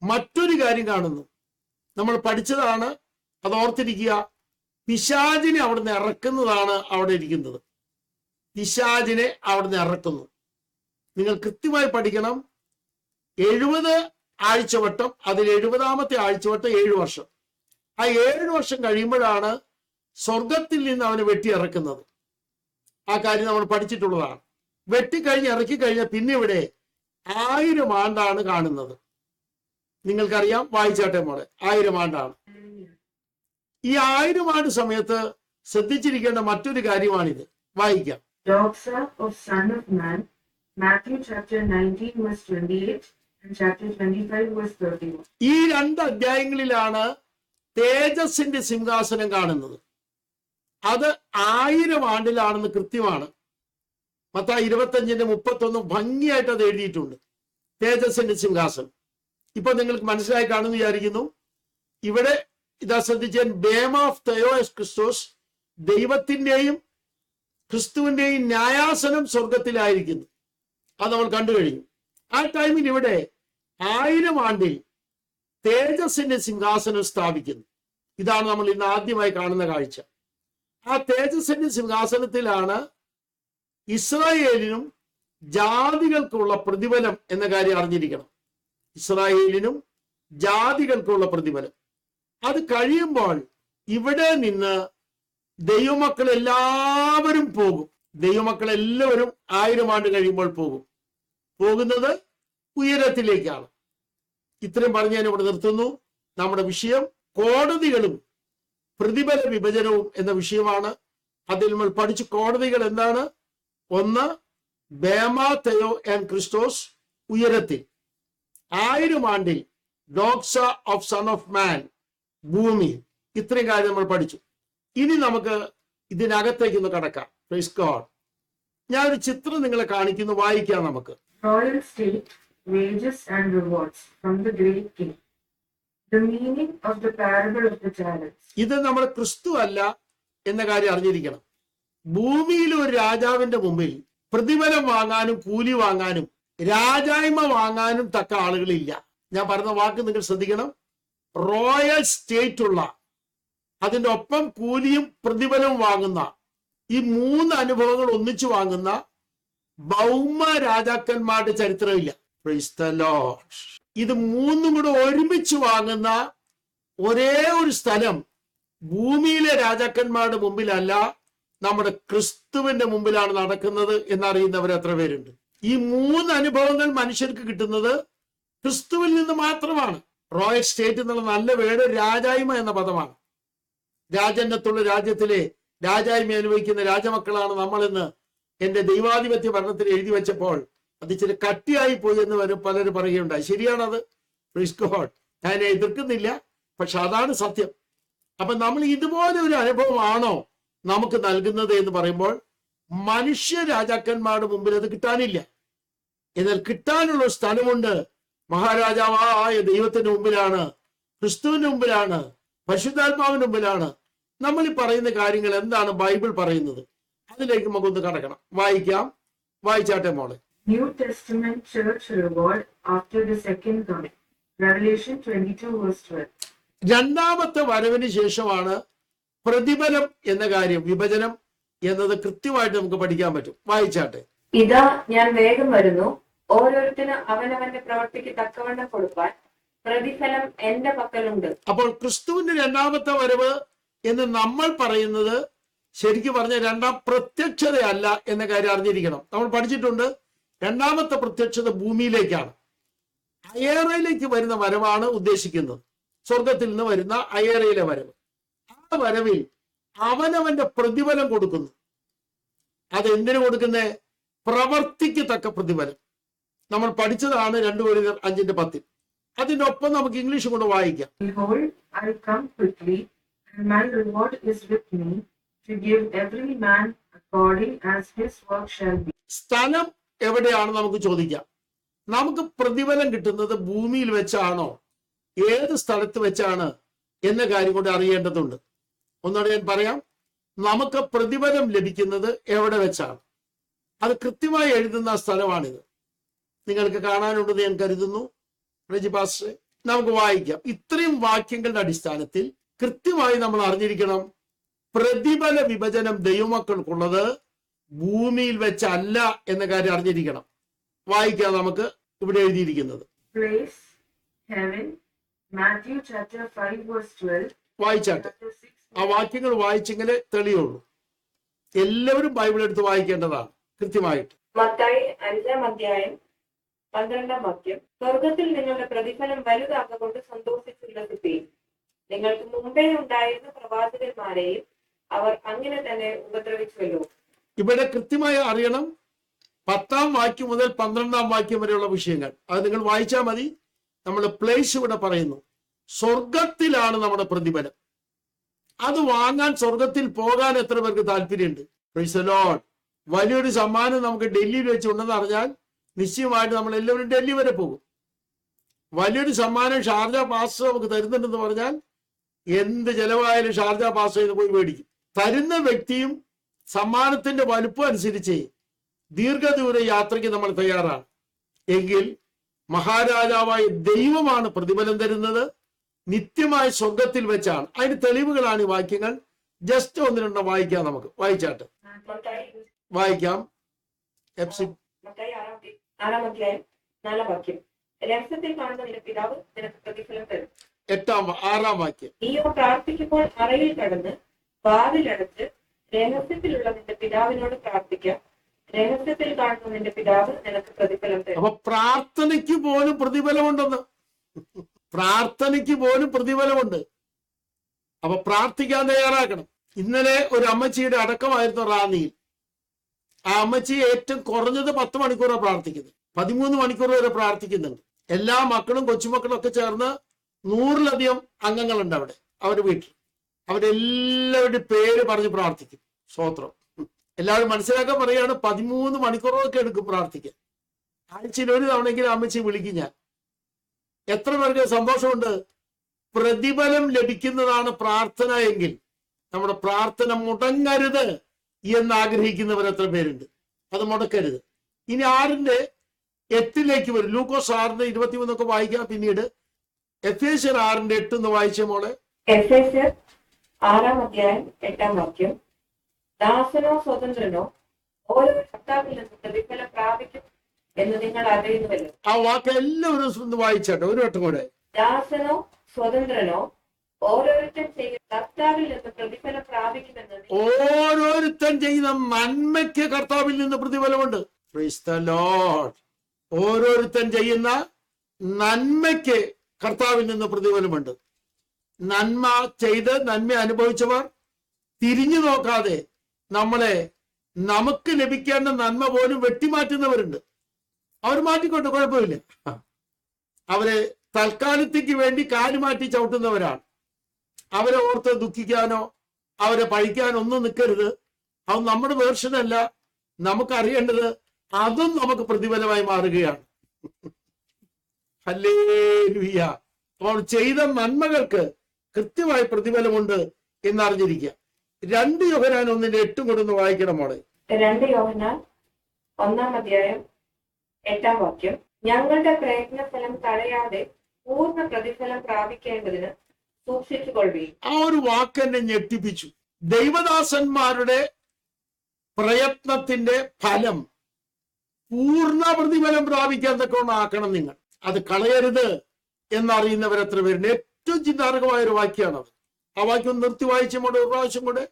[SPEAKER 2] മറ്റൊരു കാര്യം കാണുന്നു. നമ്മൾ പഠിച്ചതാണ്, അത് ഓർത്തിരിക്കുക. പിശാചിനെ അവിടുന്ന് ഇറക്കുന്നതാണ് അവിടെ ഇരിക്കുന്നത്. പിശാചിനെ അവിടുന്ന് ഇറക്കുന്നു. നിങ്ങൾ കൃത്യമായി പഠിക്കണം. 70 ആഴ്ചവട്ടം, അതിൽ 70ാമത്തെ ആഴ്ചവട്ടം 7 വർഷം. ആ 7 വർഷം കഴിയുമ്പോഴാണ് സ്വർഗത്തിൽ നിന്ന് അവനെ വെട്ടി ഇറക്കുന്നത്. ആ കാര്യം നമ്മൾ പഠിച്ചിട്ടുള്ളതാണ്. വെട്ടിക്കഴിഞ്ഞ് ഇറക്കി കഴിഞ്ഞാൽ പിന്നെ ഇവിടെ 1000 ആണ്ടാണ് കാണുന്നത്. നിങ്ങൾക്കറിയാം, വായിച്ചാട്ടെ മോളെ. 1000 ആണ്ടാണ്. ഈ 1000 ആണ്ട് സമയത്ത് ശ്രദ്ധിച്ചിരിക്കേണ്ട മറ്റൊരു കാര്യമാണിത്. വായിക്കാം.
[SPEAKER 3] Doxa of Son of Man, Matthew chapter 19 verse 28 and chapter 25 verse 31.
[SPEAKER 2] ഈ 2 അധ്യായങ്ങളിലാണ് തേജസ്സിന്റെ സിംഹാസനം കാണുന്നത്. അത് 1000 ആണ്ടിലാണെന്ന് കൃത്യമാണ്. മത്തായി 25:31 ഭംഗിയായിട്ട് അത് എഴുതിയിട്ടുണ്ട്. തേജസ്സിന്റെ സിംഹാസനം. ഇപ്പൊ നിങ്ങൾക്ക് മനസ്സിലായി കാണുമെന്ന് വിചാരിക്കുന്നു. ഇവിടെ ഇതാ ശ്രദ്ധിച്ചാൽ ബേം ഓഫ് തെയോസ് ക്രിസ്തുസ്, ദൈവത്തിന്റെയും ക്രിസ്തുവിന്റെയും ന്യായാസനം സ്വർഗത്തിലായിരിക്കുന്നു. അത് നമ്മൾ കണ്ടു കഴിഞ്ഞു. ആ ടൈമിൽ ഇവിടെ 1000 ആണ്ടിൽ തേജസ്സിന്റെ സിംഹാസനം സ്ഥാപിക്കുന്നു. ഇതാണ് നമ്മൾ ഇന്ന് ആദ്യമായി കാണുന്ന കാഴ്ച. ആ തേജസ്സിന്റെ സിംഹാസനത്തിലാണ് ഇസ്രായേലിനും ജാതികൾക്കുള്ള പ്രതിഫലം എന്ന കാര്യം അറിഞ്ഞിരിക്കണം. ഇസ്രായേലിനും ജാതികൾക്കുള്ള പ്രതിഫലം. അത് കഴിയുമ്പോൾ ഇവിടെ നിന്ന് ദൈവമക്കൾ എല്ലാവരും പോകും. ദൈവമക്കൾ എല്ലാവരും 1000 ആണ്ട് കഴിയുമ്പോൾ പോകുന്നത് ഉയരത്തിലേക്കാണ്. ഇത്രയും പറഞ്ഞ് ഞാൻ ഇവിടെ നിർത്തുന്നു. നമ്മുടെ വിഷയം കോടതികളും പ്രതിഫല വിഭജനവും എന്ന വിഷയമാണ്. അതിൽ നമ്മൾ പഠിച്ച കോടതികൾ എന്താണ്? ഒന്ന്, ബേമ തെയോ ആൻഡ് ക്രിസ്റ്റോസ് ഉയരത്തിൽ. 1000 ആണ്ടിൽ ഡോക്സ ഓഫ് സൺ ഓഫ് മാൻ ഭൂമിയിൽ. ഇത്രയും കാര്യം നമ്മൾ പഠിച്ചു. ഇനി നമുക്ക് ഇതിനകത്തേക്ക് ഒന്ന് കടക്കാം. Price God. ഞാൻ ഒരു ചിത്രം നിങ്ങളെ കാണിക്കുന്നു, വായിക്കാം നമുക്ക്.
[SPEAKER 3] Royal state, wages and rewards from the great king. The meaning of the parable of the talents.
[SPEAKER 2] ഇത് നമ്മുടെ ക്രിസ്തു അല്ല എന്ന കാര്യം അറിഞ്ഞിരിക്കണം. ഭൂമിയിൽ ഒരു രാജാവിന്റെ മുമ്പിൽ പ്രതിഫലം വാങ്ങാനും കൂലി വാങ്ങാനും രാജായ്മ വാങ്ങാനും തക്ക ആളുകളില്ല. ഞാൻ പറഞ്ഞ വാക്ക് നിങ്ങൾ ശ്രദ്ധിക്കണം. റോയൽ സ്റ്റേറ്റ് ഉള്ള, അതിന്റെ ഒപ്പം കൂലിയും പ്രതിഫലവും വാങ്ങുന്ന, ഈ 3 അനുഭവങ്ങൾ ഒന്നിച്ചു വാങ്ങുന്ന ഭൗമ രാജാക്കന്മാരുടെ ചരിത്രമില്ല. Price the Lord. ഇത് 3ഉം കൂടെ ഒരുമിച്ച് വാങ്ങുന്ന ഒരേ ഒരു സ്ഥലം ഭൂമിയിലെ രാജാക്കന്മാരുടെ മുമ്പിലല്ല, നമ്മുടെ ക്രിസ്തുവിന്റെ മുമ്പിലാണ് നടക്കുന്നത് എന്നറിയുന്നവർ എത്ര പേരുണ്ട്? ഈ 3 അനുഭവങ്ങൾ മനുഷ്യർക്ക് കിട്ടുന്നത് ക്രിസ്തുവിൽ നിന്ന് മാത്രമാണ്. റോയൽ സ്റ്റേറ്റ് എന്നുള്ള നല്ല വേർഡ് രാജായ്മ എന്ന പദമാണ്. രാജന്നത്തുള്ള രാജ്യത്തിലെ രാജായ്മ അനുഭവിക്കുന്ന രാജമക്കളാണ് നമ്മളെന്ന് എന്റെ ദൈവാധിപത്യ ഭരണത്തിൽ എഴുതി വെച്ചപ്പോൾ അത് ഇച്ചിരി കട്ടിയായി പോയി എന്ന് പലരും പറയുകയുണ്ടായി. ശരിയാണത്. Praise God. ഞാൻ എതിർക്കുന്നില്ല, പക്ഷെ അതാണ് സത്യം. അപ്പൊ നമ്മൾ ഇതുപോലെ ഒരു അനുഭവമാണോ നമുക്ക് നൽകുന്നത് എന്ന് പറയുമ്പോൾ മനുഷ്യ രാജാക്കന്മാരുടെ മുമ്പിൽ അത് കിട്ടാനില്ല. എന്നാൽ കിട്ടാനുള്ള സ്ഥലമുണ്ട്. മഹാരാജാവായ ദൈവത്തിന്റെ മുമ്പിലാണ്, ക്രിസ്തുവിന്റെ മുമ്പിലാണ്, പരിശുദ്ധാത്മാവിന്റെ മുമ്പിലാണ്. നമ്മൾ ഈ പറയുന്ന കാര്യങ്ങൾ എന്താണ് ബൈബിൾ പറയുന്നത്? അതിലേക്ക് നമുക്കൊന്ന് കടക്കണം. വായിക്കാം. വായിച്ചാട്ടെ മോളെ.
[SPEAKER 3] New Testament church reward after the second coming. Revelation 22 verse 12.
[SPEAKER 2] രണ്ടാമത്തെ വരവിന് ശേഷമാണ് പ്രതിഫലം എന്ന കാര്യം, വിഭജനം എന്നത് കൃത്യമായിട്ട് നമുക്ക് പഠിക്കാൻ പറ്റും. വായിച്ചാട്ടെ.
[SPEAKER 4] ഇതാ ഞാൻ വേഗം വരുന്നു, ഓരോരുത്തരും അവനവന്റെ പ്രവൃത്തിക്ക് തക്കവണ്ണം കൊടുപ്പാൻ
[SPEAKER 3] പ്രതിഫലം എന്റെ പക്കലുണ്ട്.
[SPEAKER 2] അപ്പോൾ ക്രിസ്തുവിന്റെ രണ്ടാമത്തെ വരവ് എന്ന് നമ്മൾ പറയുന്നത് ശരിക്കും പറഞ്ഞ രണ്ടാം പ്രത്യക്ഷതയല്ല എന്ന കാര്യം അറിഞ്ഞിരിക്കണം. നമ്മൾ പഠിച്ചിട്ടുണ്ട് രണ്ടാമത്തെ പ്രത്യക്ഷത ഭൂമിയിലേക്കാണ്, അയേറയിലേക്ക് വരുന്ന വരവാണ് ഉദ്ദേശിക്കുന്നത്. സ്വർഗത്തിൽ നിന്ന് വരുന്ന അയേറയിലെ വരവ്. ആ വരവിൽ അവനവന്റെ പ്രതിഫലം കൊടുക്കുന്നു. അത് എന്തിനു കൊടുക്കുന്നേ? പ്രവർത്തിക്ക് തക്ക പ്രതിഫലം. നമ്മൾ പഠിച്ചതാണ് 2 Corinthians 5:10. അതിന്റെ ഒപ്പം നമുക്ക് ഇംഗ്ലീഷ് കൊണ്ട് വായിക്കാം.
[SPEAKER 3] Behold, I come quickly, and my reward is with me, to give every man according as his work shall be.
[SPEAKER 2] സ്ഥലം എവിടെയാണ് നമുക്ക് ചോദിക്കാം. നമുക്ക് പ്രതിഫലം കിട്ടുന്നത് ഭൂമിയിൽ വെച്ചാണോ, ഏത് സ്ഥലത്ത് വെച്ചാണ് എന്ന കാര്യം കൊണ്ട് അറിയേണ്ടതുണ്ട്. ഒന്നുകൂടെ ഞാൻ പറയാം, നമുക്ക് പ്രതിഫലം ലഭിക്കുന്നത് എവിടെ വെച്ചാണ്, അത് കൃത്യമായി എഴുതുന്ന സ്ഥലമാണിത്. നിങ്ങൾക്ക് കാണാനുണ്ടെന്ന് ഞാൻ കരുതുന്നു. റെജി പാസ്റ്റർ, നമുക്ക് വായിക്കാം. ഇത്രയും വാക്യങ്ങളുടെ അടിസ്ഥാനത്തിൽ കൃത്യമായി നമ്മൾ അറിഞ്ഞിരിക്കണം, പ്രതിഫല വിഭജനം ദൈവമക്കൾക്കുള്ളത് ഭൂമിയിൽ വെച്ചല്ല എന്ന കാര്യം അറിഞ്ഞിരിക്കണം. വായിക്കാം നമുക്ക് ഇവിടെ എഴുതിയിരിക്കുന്നത്.
[SPEAKER 3] Place, heaven, Matthew chapter 5 verse 12.
[SPEAKER 2] വായിച്ചാട്ടെ.
[SPEAKER 3] Chapter 6
[SPEAKER 2] ആ വാക്യങ്ങൾ വായിച്ചെങ്കിലേ തെളിയുള്ളൂ. എല്ലാവരും ബൈബിൾ എടുത്ത് വായിക്കേണ്ടതാണ് കൃത്യമായിട്ട്.
[SPEAKER 3] മത്തായി 5:12 സ്വർഗത്തിൽ നിങ്ങളുടെ പ്രതിഫലം വലുതാകൊണ്ട് സന്തോഷിച്ചുല്ലസിപ്പീൻ. നിങ്ങൾക്ക് മുമ്പേ ഉണ്ടായിരുന്ന പ്രവാചകന്മാരെയും അവർ അങ്ങനെ തന്നെ ഉപദ്രവിച്ചുവല്ലോ.
[SPEAKER 2] ഇവിടെ കൃത്യമായി അറിയണം 10ാം വാക്യം മുതൽ 12ാം വാക്യം വരെയുള്ള വിഷയങ്ങൾ. അത് നിങ്ങൾ വായിച്ചാൽ മതി. നമ്മൾ പ്ലേസ് ഇവിടെ പറയുന്നു, സ്വർഗത്തിലാണ് നമ്മുടെ പ്രതിഫലം. അത് വാങ്ങാൻ സ്വർഗത്തിൽ പോകാൻ എത്ര പേർക്ക് താല്പര്യമുണ്ട്? Price the Lord. വലിയൊരു സമ്മാനം നമുക്ക് ഡൽഹിയിൽ വെച്ചുണ്ടെന്ന് അറിഞ്ഞാൽ നിശ്ചയമായിട്ട് നമ്മൾ എല്ലാവരും ഡൽഹി വരെ പോകും. വലിയൊരു സമ്മാനം ഷാർജ പാസ് നമുക്ക് തരുന്നുണ്ടെന്ന് പറഞ്ഞാൽ എന്ത് ചെലവായാലും ഷാർജ പാസ് ചെയ്ത് പോയി മേടിക്കും. തരുന്ന വ്യക്തിയും സമ്മാനത്തിന്റെ വലുപ്പം അനുസരിച്ച് ദീർഘദൂര യാത്രയ്ക്ക് നമ്മൾ തയ്യാറാണ്. എങ്കിൽ മഹാരാജാവായ ദൈവമാണ് പ്രതിഫലം തരുന്നത്, നിത്യമായ സ്വർഗത്തിൽ വെച്ചാണ്. അതിന് തെളിവുകളാണ് ഈ വാക്യങ്ങൾ. ജസ്റ്റ് 1-2 വായിക്കാം. നമുക്ക് വായിച്ചാട്ടെ. വായിക്കാം.
[SPEAKER 3] മത്തായി 6:4 രഹസ്യത്തിൽ കാണുന്ന നിന്റെ പിതാവ് നിനക്ക് പ്രതിഫലം തരും.
[SPEAKER 2] 6ാം വാക്യം.
[SPEAKER 3] നീയോ പ്രാർത്ഥിക്കുമ്പോൾ അറയിൽ കടന്ന് വാതിലടച്ച് രഹസ്യത്തിലുള്ള നിന്റെ പിതാവിനോട് പ്രാർത്ഥിക്കാം. രഹസ്യത്തിൽ കാണുന്ന നിന്റെ പിതാവ് നിനക്ക് പ്രതിഫലം തരും.
[SPEAKER 2] അപ്പൊ പ്രാർത്ഥനയ്ക്ക് പോലും പ്രതിഫലമുണ്ടെന്ന്. പ്രാർത്ഥനയ്ക്ക് പോലും പ്രതിഫലമുണ്ട്. അപ്പൊ പ്രാർത്ഥിക്കാൻ തയ്യാറാക്കണം. ഇന്നലെ ഒരു അമ്മച്ചിയുടെ അടക്കമായിരുന്നു റാന്നിയിൽ. ആ അമ്മച്ചി ഏറ്റവും കുറഞ്ഞത് 10 മണിക്കൂറാണ് പ്രാർത്ഥിക്കുന്നത്. 13 മണിക്കൂർ വരെ പ്രാർത്ഥിക്കുന്നുണ്ട്. എല്ലാ മക്കളും കൊച്ചുമക്കളും ഒക്കെ ചേർന്ന് 100-ലധികം അംഗങ്ങളുണ്ട് അവിടെ അവരുടെ വീട്ടിൽ. അവരെല്ലാവരുടെ പേര് പറഞ്ഞ് പ്രാർത്ഥിക്കും. സ്തോത്രം. എല്ലാവരും മനസ്സിലാക്കാൻ പറയാണ്, 13 മണിക്കൂറൊക്കെ എടുക്കും പ്രാർത്ഥിക്കാൻ. ആഴ്ചയിൽ ഒരു തവണയെങ്കിലും അമ്മച്ചി വിളിക്കും ഞാൻ. എത്ര പേർക്ക് സന്തോഷമുണ്ട്? പ്രതിഫലം ലഭിക്കുന്നതാണ് പ്രാർത്ഥന എങ്കിൽ നമ്മുടെ പ്രാർത്ഥന മുടങ്ങരുത് എന്ന് ആഗ്രഹിക്കുന്നവർ എത്ര പേരുണ്ട്? അത് മുടക്കരുത്. ഇനി 6:8 വരും. ലൂക്കോസ് 6:23 വായിക്കാം. പിന്നീട് എഫേസ്യർ 6:8 വായിച്ച മോളെ.
[SPEAKER 3] എഫേസ്യർ 6:8 ദാസനോ സ്വതന്ത്രനോ ഓരോ കർത്താവിൽ നിന്ന് പ്രതിഫലം പ്രാപിക്കും എന്ന് നിങ്ങൾ അറിയുന്നുവല്ലോ.
[SPEAKER 2] ആ വാക്ക് എല്ലാവരും വായിച്ചാട്ടെ ഒരു വട്ടം കൂടെ.
[SPEAKER 3] ദാസനോ സ്വതന്ത്രനോ ഓരോരുത്തൻ ചെയ്യുന്ന കർത്താവിൽ നിന്ന് പ്രതിഫലം പ്രാപിക്കുമെന്ന്
[SPEAKER 2] ഓരോരുത്തൻ ചെയ്യുന്ന നന്മയ്ക്ക് കർത്താവിൽ നിന്ന് പ്രതിഫലമുണ്ട്. Praise the Lord. ഓരോരുത്തൻ ചെയ്യുന്ന നന്മയ്ക്ക് കർത്താവിൽ നിന്ന് പ്രതിഫലമുണ്ട്. നന്മ ചെയ്ത് നന്മ അനുഭവിച്ചവർ തിരിഞ്ഞു നോക്കാതെ നമുക്ക് ലഭിക്കേണ്ട നന്മ പോലും വെട്ടിമാറ്റുന്നവരുണ്ട്. അവർ മാറ്റിക്കൊണ്ട് കുഴപ്പമില്ല. അവരെ തൽക്കാലത്തേക്ക് വേണ്ടി കാലുമാറ്റി ചവിട്ടുന്നവരാണ്. അവരെ ഓർത്ത് ദുഃഖിക്കാനോ അവരെ പഴിക്കാനോ ഒന്നും നിൽക്കരുത്. അത് നമ്മുടെ വേർഷനല്ല. നമുക്കറിയേണ്ടത് അതും നമുക്ക് പ്രതിഫലമായി മാറുകയാണ്. ഹല്ലേലൂയ. അപ്പോൾ ചെയ്ത നന്മകൾക്ക് കൃത്യമായ പ്രതിഫലമുണ്ട് എന്നറിഞ്ഞിരിക്കുക. 2 യോഹന്നാൻ 1:8 കൊണ്ടൊന്ന് വായിക്കണം മോളെ.
[SPEAKER 3] 2 യോഹന്നാൻ 1:8 ഞങ്ങളുടെ പ്രയത്നഫലം തടയാതെ പൂർണ്ണ പ്രതിഫലം പ്രാപിക്കേണ്ടതിന് സൂക്ഷിച്ചുകൊള്ളുകയും.
[SPEAKER 2] ആ ഒരു വാക്ക് എന്നെ ഞെട്ടിപ്പിച്ചു. ദൈവദാസന്മാരുടെ പ്രയത്നത്തിന്റെ ഫലം പൂർണ്ണ പ്രതിഫലം പ്രാപിക്കാൻ തക്കവണ്ണം ആക്കണം നിങ്ങൾ. അത് കളയരുത്. എന്നറിയുന്നവർ എത്ര പേരുണ്ട്? ഏറ്റവും ചിന്താർഹമായ ഒരു വാക്യാണത്. ആ വാക്യം നിർത്തി വായിച്ചുകൊണ്ട് ഒരു പ്രാവശ്യം കൂടെ.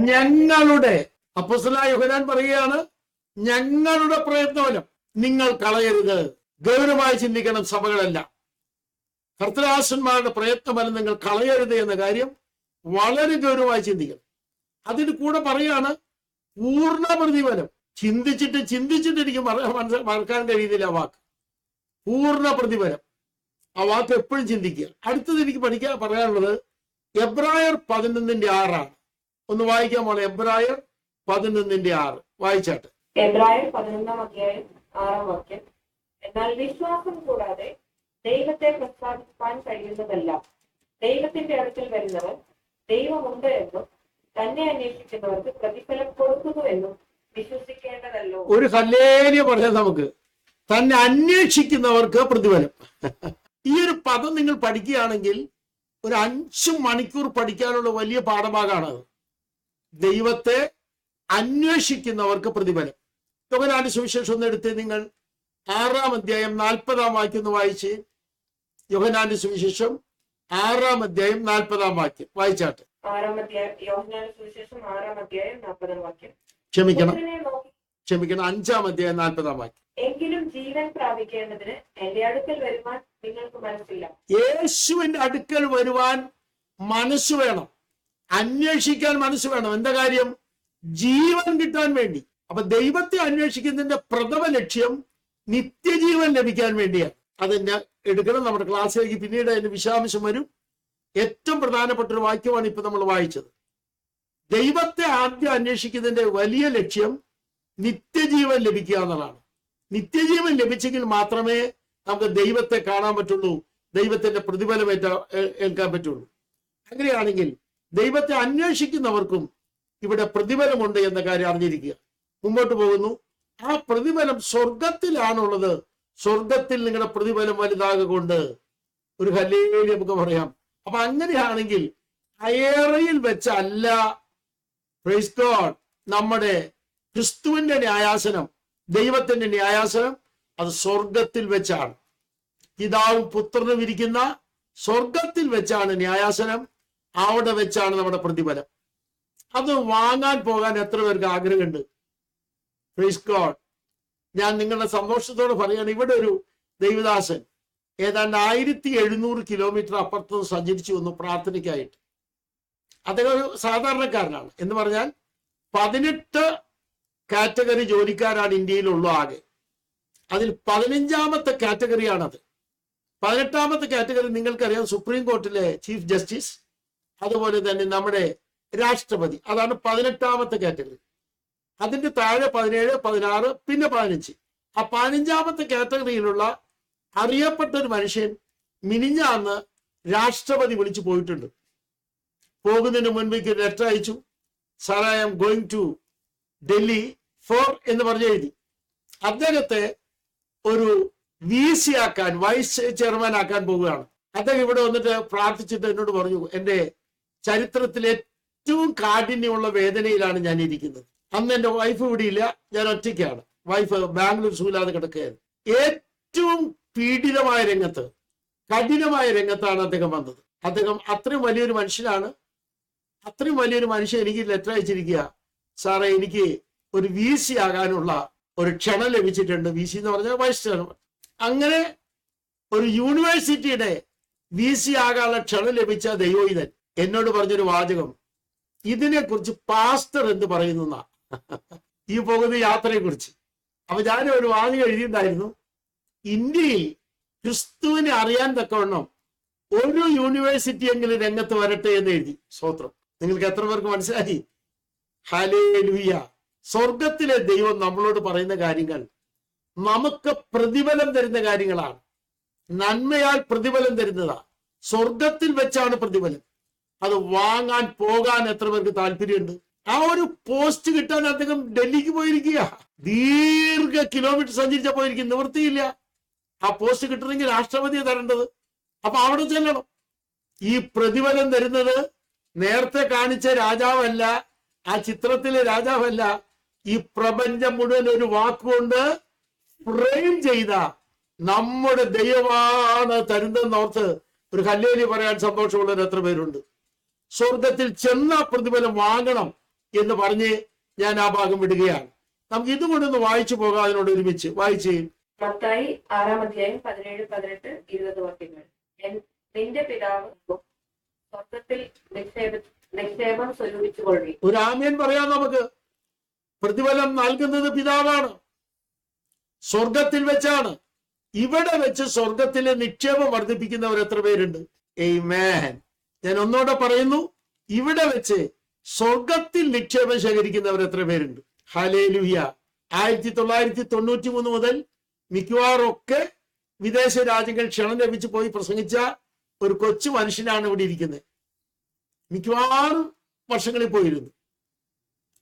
[SPEAKER 2] ഞങ്ങളുടെ അപ്പോസ്തലനായ യോഹന്നാൻ പറയുകയാണ്, ഞങ്ങളുടെ പ്രയത്നഫലം നിങ്ങൾ കളയരുത്. ഗൗരവമായി ചിന്തിക്കണം സഭകളെല്ലാം. കർത്തൃദാസന്മാരുടെ പ്രയത്നഫലം നിങ്ങൾ കളയരുത് എന്ന കാര്യം വളരെ ഗൗരവമായി ചിന്തിക്കണം. അതിന് കൂടെ പറയാണ് പൂർണ്ണ പ്രതിഫലം. ചിന്തിച്ചിട്ട് എനിക്ക് മറക്കാൻ കഴിയുന്നില്ല ആ വാക്ക്. പൂർണ്ണ പ്രതിഫലം, ആ വാക്ക് എപ്പോഴും ചിന്തിക്കുക. അടുത്തത് എനിക്ക് പറയാനുള്ളത് എബ്രായർ 11:6 ഒന്ന് വായിക്കാൻ പോലെ. എബ്രായർ 11:6 വായിച്ചാട്ടെ.
[SPEAKER 4] എബ്രായർ 11:6 എന്നാൽ വിശ്വാസം കൂടാതെ ദൈവത്തെ പ്രസാദിപ്പാൻ കഴിയുന്നതല്ല. ദൈവത്തിന്റെ അടുക്കൽ വരുന്നവർ ദൈവമുണ്ട് എന്നും തന്നെ അന്വേഷിക്കുന്നവർക്ക് പ്രതിഫലം കൊടുക്കുന്നു എന്നും വിശ്വസിക്കേണ്ടതല്ലോ.
[SPEAKER 2] ഒരു ഹല്ലേലൂയ പറയാം നമുക്ക്. തന്നെ അന്വേഷിക്കുന്നവർക്ക് പ്രതിഫലം. ഈ ഒരു പദം നിങ്ങൾ പഠിക്കുകയാണെങ്കിൽ ഒരു 5 മണിക്കൂർ പഠിക്കാനുള്ള വലിയ പാഠഭാഗമാണ്. ദൈവത്തെ അന്വേഷിക്കുന്നവർക്ക് പ്രതിഫലം. യോഹന്നാന്റെ സുവിശേഷം ഒന്ന് എടുത്ത് നിങ്ങൾ 6-ാം അധ്യായം 40-ാം വാക്യം ഒന്ന് വായിച്ച്. യോഹന്നാന്റെ സുവിശേഷം 6-ാം അധ്യായം 40-ാം വാക്യം വായിച്ചാട്ടെ.
[SPEAKER 4] 6-ാം അധ്യായം യോഹന്നാന്റെ സുവിശേഷം 6-ാം അധ്യായം 40-ാം വാക്യം.
[SPEAKER 2] ക്ഷമിക്കണം 5-ാം അധ്യായം 40-ാം വാക്യം.
[SPEAKER 4] എങ്കിലും ജീവൻ പ്രാപിക്കേണ്ടതിന് എന്റെ അടുക്കൽ വരുവാൻ നിങ്ങൾക്ക് മനസ്സില്ല.
[SPEAKER 2] യേശുവിന്റെ അടുക്കൽ വരുവാൻ മനസ്സ് വേണം, അന്വേഷിക്കാൻ മനസ്സ് വേണം. എന്താ കാര്യം? ജീവൻ കിട്ടാൻ വേണ്ടി. അപ്പൊ ദൈവത്തെ അന്വേഷിക്കുന്നതിന്റെ പ്രഥമ ലക്ഷ്യം നിത്യജീവൻ ലഭിക്കാൻ വേണ്ടിയാണ്. അതിന്റെ എടുക്കണം. നമ്മുടെ ക്ലാസ്സിലേക്ക് പിന്നീട് അതിന്റെ വിശദാംശം വരും. ഏറ്റവും പ്രധാനപ്പെട്ട ഒരു വാക്യമാണ് ഇപ്പൊ നമ്മൾ വായിച്ചത്. ദൈവത്തെ ആദ്യം അന്വേഷിക്കുന്നതിന്റെ വലിയ ലക്ഷ്യം നിത്യജീവൻ ലഭിക്കുക എന്നുള്ളതാണ്. നിത്യജീവൻ ലഭിച്ചെങ്കിൽ മാത്രമേ നമുക്ക് ദൈവത്തെ കാണാൻ പറ്റുള്ളൂ, ദൈവത്തിന്റെ പ്രതിഫലം ഏൽക്കാൻ പറ്റുള്ളൂ. അങ്ങനെയാണെങ്കിൽ ദൈവത്തെ അന്വേഷിക്കുന്നവർക്കും ഇവിടെ പ്രതിഫലമുണ്ട് എന്ന കാര്യം അറിഞ്ഞിരിക്കുക. മുമ്പോട്ട് പോകുന്നു. ആ പ്രതിഫലം സ്വർഗത്തിലാണുള്ളത്. സ്വർഗത്തിൽ നിങ്ങളുടെ പ്രതിഫലം വലുതാകൊണ്ട് ഒരു ഹല്ലേലൂയ നമുക്ക് പറയാം. അപ്പൊ അങ്ങനെയാണെങ്കിൽ അയേറയിൽ വെച്ചല്ല, പ്രൈസ് ഗോഡ്, നമ്മുടെ ക്രിസ്തുവിന്റെ ന്യായാസനം, ദൈവത്തിന്റെ ന്യായാസനം അത് സ്വർഗത്തിൽ വെച്ചാണ്. പിതാവും പുത്രനും ഇരിക്കുന്ന സ്വർഗത്തിൽ വെച്ചാണ് ന്യായാസനം. അവിടെ വെച്ചാണ് നമ്മുടെ പ്രതിഫലം. അത് വാങ്ങാൻ പോകാൻ എത്ര പേർക്ക് ആഗ്രഹമുണ്ട്? Price God. ഞാൻ നിങ്ങളുടെ സന്തോഷത്തോടെ പറയുകയാണ്, ഇവിടെ ഒരു ദൈവദാസൻ ഏതാണ്ട് 1700 കിലോമീറ്റർ അപ്പുറത്ത് സഞ്ചരിച്ചു വന്നു പ്രാർത്ഥനയ്ക്കായിട്ട്. അദ്ദേഹം ഒരു സാധാരണക്കാരനാണ്. എന്ന് പറഞ്ഞാൽ 18 കാറ്റഗറി ജോലിക്കാരാണ് ഇന്ത്യയിലുള്ളൂ ആകെ. അതിൽ 15ാമത്തെ കാറ്റഗറിയാണത്. 18ാമത്തെ കാറ്റഗറി നിങ്ങൾക്കറിയാം, സുപ്രീം കോർട്ടിലെ ചീഫ് ജസ്റ്റിസ്, അതുപോലെ തന്നെ നമ്മുടെ രാഷ്ട്രപതി. അതാണ് 18ാമത്തെ കാറ്റഗറി. അതിന്റെ താഴെ 17, 16, പിന്നെ 15. ആ 15ാമത്തെ കാറ്റഗറിയിലുള്ള അറിയപ്പെട്ട ഒരു മനുഷ്യൻ മിനിഞ്ഞാന്ന് രാഷ്ട്രപതി വിളിച്ചു പോയിട്ടുണ്ട്. പോകുന്നതിന് മുൻപേക്ക് ലെറ്റർ അയച്ചു. Sir, I am going to Delhi for എന്ന് പറഞ്ഞ് എഴുതി. അദ്ദേഹത്തെ ഒരു VC ആക്കാൻ, വൈസ് ചെയർമാൻ ആക്കാൻ പോവുകയാണ്. അദ്ദേഹം ഇവിടെ വന്നിട്ട് പ്രാർത്ഥിച്ചിട്ട് എന്നോട് പറഞ്ഞു, എൻ്റെ ചരിത്രത്തിൽ ഏറ്റവും കാഠിന്യമുള്ള വേദനയിലാണ് ഞാൻ ഇരിക്കുന്നത്. അന്ന് എൻ്റെ വൈഫ് ഇവിടെ ഇല്ല, ഞാൻ ഒറ്റയ്ക്കാണ്. വൈഫ് ബാംഗ്ലൂർ സുഖില്ലാതെ കിടക്കുകയായിരുന്നു. ഏറ്റവും പീഡിതമായ രംഗത്ത്, കഠിനമായ രംഗത്താണ് അദ്ദേഹം വന്നത്. അദ്ദേഹം അത്രയും വലിയൊരു മനുഷ്യനാണ്. അത്രയും വലിയൊരു മനുഷ്യൻ എനിക്ക് ലെറ്റർ അയച്ചിരിക്കുക, സാറേ എനിക്ക് ഒരു VC ആകാനുള്ള ഒരു ക്ഷണം ലഭിച്ചിട്ടുണ്ട്. VC എന്ന് പറഞ്ഞാൽ വൈസ് ചെയർമാൻ. അങ്ങനെ ഒരു യൂണിവേഴ്സിറ്റിയുടെ VC ആകാനുള്ള ക്ഷണം ലഭിച്ച ദൈവോഹിതൻ എന്നോട് പറഞ്ഞൊരു വാചകം, ഇതിനെക്കുറിച്ച് പാസ്റ്റർ എന്ന് പറയുന്ന ഈ പോകുന്ന യാത്രയെ കുറിച്ച്. അപ്പൊ ഞാൻ ഒരു വാചകം എഴുതിയിട്ടുണ്ടായിരുന്നു, ഇന്ത്യയിൽ ക്രിസ്തുവിനെ അറിയാൻ തക്കവണ്ണം ഒരു യൂണിവേഴ്സിറ്റി എങ്കിലും രംഗത്ത് വരട്ടെ എന്ന് എഴുതി. സ്തോത്രം. നിങ്ങൾക്ക് എത്ര പേർക്ക് മനസ്സിലായി? ഹല്ലേലൂയ. സ്വർഗത്തിലെ ദൈവം നമ്മളോട് പറയുന്ന കാര്യങ്ങൾ നമുക്ക് പ്രതിഫലം തരുന്ന കാര്യങ്ങളാണ്. നന്മയാൽ പ്രതിഫലം തരുന്നതാണ്. സ്വർഗത്തിൽ വെച്ചാണ് പ്രതിഫലം. അത് വാങ്ങാൻ പോകാൻ എത്ര പേർക്ക് താല്പര്യമുണ്ട്? ആ ഒരു പോസ്റ്റ് കിട്ടാൻ അദ്ദേഹം ഡൽഹിക്ക് പോയിരിക്കുക. ദീർഘ കിലോമീറ്റർ സഞ്ചരിച്ച പോയിരിക്കും. നിവൃത്തിയില്ല. ആ പോസ്റ്റ് കിട്ടണമെങ്കിൽ രാഷ്ട്രപതിയെ തരേണ്ടത്. അപ്പൊ അവിടെ ചെല്ലണം. ഈ പ്രതിഫലം തരുന്നത് നേരത്തെ കാണിച്ച രാജാവല്ല, ആ ചിത്രത്തിലെ രാജാവല്ല, ഈ പ്രപഞ്ചം മുഴുവൻ ഒരു വാക്കുകൊണ്ട് ഫ്രെയിം ചെയ്ത നമ്മുടെ ദൈവമാണ് തരുന്നതെന്നോർത്ത് ഒരു ഹല്ലേലൂയ പറയാൻ സന്തോഷമുള്ളവർ എത്ര പേരുണ്ട്? സ്വർഗത്തിൽ ചെന്ന പ്രതിഫലം വാങ്ങണം എന്ന് പറഞ്ഞ് ഞാൻ ആ ഭാഗം വിടുകയാണ്. നമുക്ക് ഇതുകൊണ്ടൊന്ന് വായിച്ചു പോകാം. അതിനോട് ഒരുമിച്ച് വായിച്ച്.
[SPEAKER 4] മത്തായി 6-ാം അധ്യായം 17, 18, 20 വാക്യങ്ങൾ. നിന്റെ പിതാവ് സ്വർഗത്തിൽ നിക്ഷേപം സ്വരൂപിച്ചുകൊള്ളി.
[SPEAKER 2] ഒരു ആമേൻ പറയാം. നമുക്ക് പ്രതിഫലം നൽകുന്നത് പിതാവാണ്, സ്വർഗത്തിൽ വെച്ചാണ്. ഇവിടെ വെച്ച് സ്വർഗത്തിലെ നിക്ഷേപം വർദ്ധിപ്പിക്കുന്നവർ എത്ര പേരുണ്ട്? ആമേൻ. ഞാൻ ഒന്നോടെ പറയുന്നു, ഇവിടെ വെച്ച് സ്വർഗത്തിൽ നിക്ഷേപം ശേഖരിക്കുന്നവർ എത്ര പേരുണ്ട്? ഹല്ലേലൂയ. 1993 മുതൽ മിക്കവാറും ഒക്കെ വിദേശ രാജ്യങ്ങൾ ക്ഷണം ലഭിച്ചു പോയി പ്രസംഗിച്ച ഒരു കൊച്ചു മനുഷ്യനാണ് ഇവിടെ ഇരിക്കുന്നത്. മിക്കവാറും വർഷങ്ങളിൽ പോയിരുന്നു.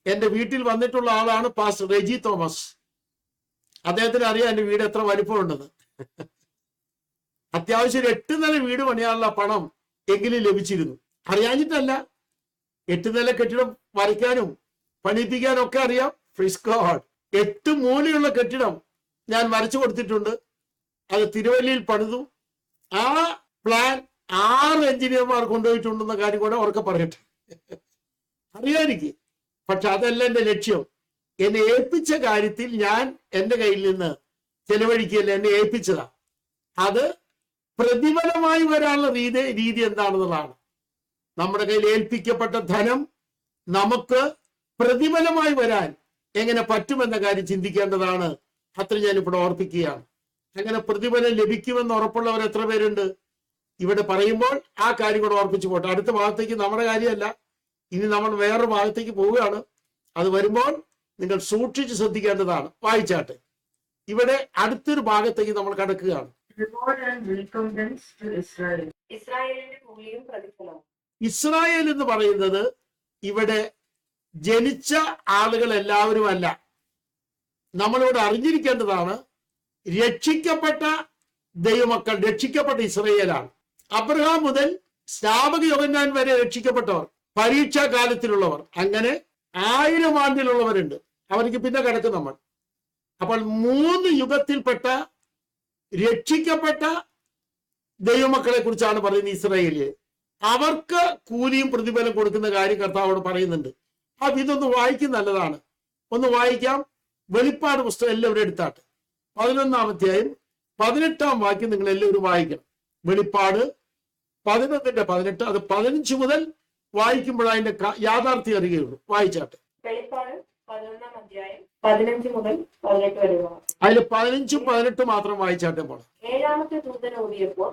[SPEAKER 2] എന്റെ വീട്ടിൽ വന്നിട്ടുള്ള ആളാണ് പാസ്റ്റർ റെജി തോമസ്. അദ്ദേഹത്തിന് അറിയാം എന്റെ വീട് എത്ര വലിപ്പമുണ്ടെന്ന്. അത്യാവശ്യം 8 നില വീട് പണിയാനുള്ള പണം എങ്കിലും ലഭിച്ചിരുന്നു. അറിയാഞ്ഞിട്ടല്ല, 8 നില കെട്ടിടം വരയ്ക്കാനും പണിയിപ്പിക്കാനും ഒക്കെ അറിയാം. Praise God. 8 മൂലയുള്ള കെട്ടിടം ഞാൻ വരച്ചു കൊടുത്തിട്ടുണ്ട്. അത് തിരുവല്ലയിൽ പണിതു. ആ പ്ലാൻ 6 എഞ്ചിനീയർമാർ കൊണ്ടുപോയിട്ടുണ്ടെന്ന കാര്യം കൂടെ ഉറക്കെ പറയട്ടെ. അറിയാതിരിക്കും. പക്ഷെ അതല്ല എന്റെ ലക്ഷ്യം. എന്നെ ഏൽപ്പിച്ച കാര്യത്തിൽ ഞാൻ എന്റെ കയ്യിൽ നിന്ന് ചെലവഴിക്കുകയല്ല, എന്നെ ഏൽപ്പിച്ചതാ. അത് പ്രതിഫലമായി വരാനുള്ള രീതി എന്താണെന്നുള്ളതാണ്. നമ്മുടെ കയ്യിൽ ഏൽപ്പിക്കപ്പെട്ട ധനം നമുക്ക് പ്രതിഫലമായി വരാൻ എങ്ങനെ പറ്റുമെന്ന കാര്യം ചിന്തിക്കേണ്ടതാണ്. അത്ര ഞാനിവിടെ ഓർപ്പിക്കുകയാണ്. അങ്ങനെ പ്രതിഫലം ലഭിക്കുമെന്ന് ഉറപ്പുള്ളവർ എത്ര പേരുണ്ട്? ഇവിടെ പറയുമ്പോൾ ആ കാര്യം കൂടെ ഓർപ്പിച്ചു പോട്ടെ. അടുത്ത ഭാഗത്തേക്ക് നമ്മുടെ കാര്യമല്ല, ഇനി നമ്മൾ വേറൊരു ഭാഗത്തേക്ക് പോവുകയാണ്. അത് വരുമ്പോൾ നിങ്ങൾ സൂക്ഷിച്ച് ശ്രദ്ധിക്കേണ്ടതാണ്. വായിച്ചാട്ടെ. ഇവിടെ അടുത്തൊരു ഭാഗത്തേക്ക് നമ്മൾ കടക്കുകയാണ്.
[SPEAKER 3] Reward and recompense to Israel.
[SPEAKER 4] ഇസ്രായേലിന്റെ കൂലിയും പ്രതിഫലവും.
[SPEAKER 2] ഇസ്രായേൽ എന്ന് പറയുന്നത് ഇവിടെ ജനിച്ച ആളുകൾ എല്ലാവരും അല്ല. നമ്മളിവിടെ അറിഞ്ഞിരിക്കേണ്ടതാണ്, രക്ഷിക്കപ്പെട്ട ദൈവമക്കൾ, രക്ഷിക്കപ്പെട്ട ഇസ്രായേലാണ്. അബ്രഹാം മുതൽ സ്നാപക യോഹന്നാൻ വരെ രക്ഷിക്കപ്പെട്ടവർ, പരീക്ഷാ കാലത്തിലുള്ളവർ, അങ്ങനെ 1000 ആണ്ടിലുള്ളവരുണ്ട്. അവർക്ക് പിന്നെ കിടക്കും നമ്മൾ. അപ്പോൾ 3 യുഗത്തിൽപ്പെട്ട രക്ഷിക്കപ്പെട്ട ദൈവമക്കളെ കുറിച്ചാണ് പറയുന്നത്. ഇസ്രായേലിൽ അവർക്ക് കൂലിയും പ്രതിഫലം കൊടുക്കുന്ന കാര്യം കർത്താവോട് പറയുന്നുണ്ട്. അപ്പൊ ഇതൊന്ന് വായിക്കുന്ന നല്ലതാണ്. ഒന്ന് വായിക്കാം. വെളിപ്പാട് പുസ്തകം എല്ലാവരും എടുത്താട്ടെ. 11-ാം അധ്യായം 18-ാം വാക്യം നിങ്ങൾ എല്ലാവരും വായിക്കണം. വെളിപ്പാട് 11-ന്റെ-18. അത് 15 മുതൽ വായിക്കുമ്പോൾ അതിന്റെ യാഥാർത്ഥ്യം അറിയുകയുള്ളൂ. വായിച്ചാട്ടെ.
[SPEAKER 4] വെളിപ്പാട് 11-ാം അധ്യായം 15 മുതൽ 18 വരെ.
[SPEAKER 2] അതിൽ 15ഉം 18 മാത്രം വായിച്ചാട്ടെ. പോണം.
[SPEAKER 4] 7-ാമത്തെ ദൂതൻ ഓടിയപ്പോൾ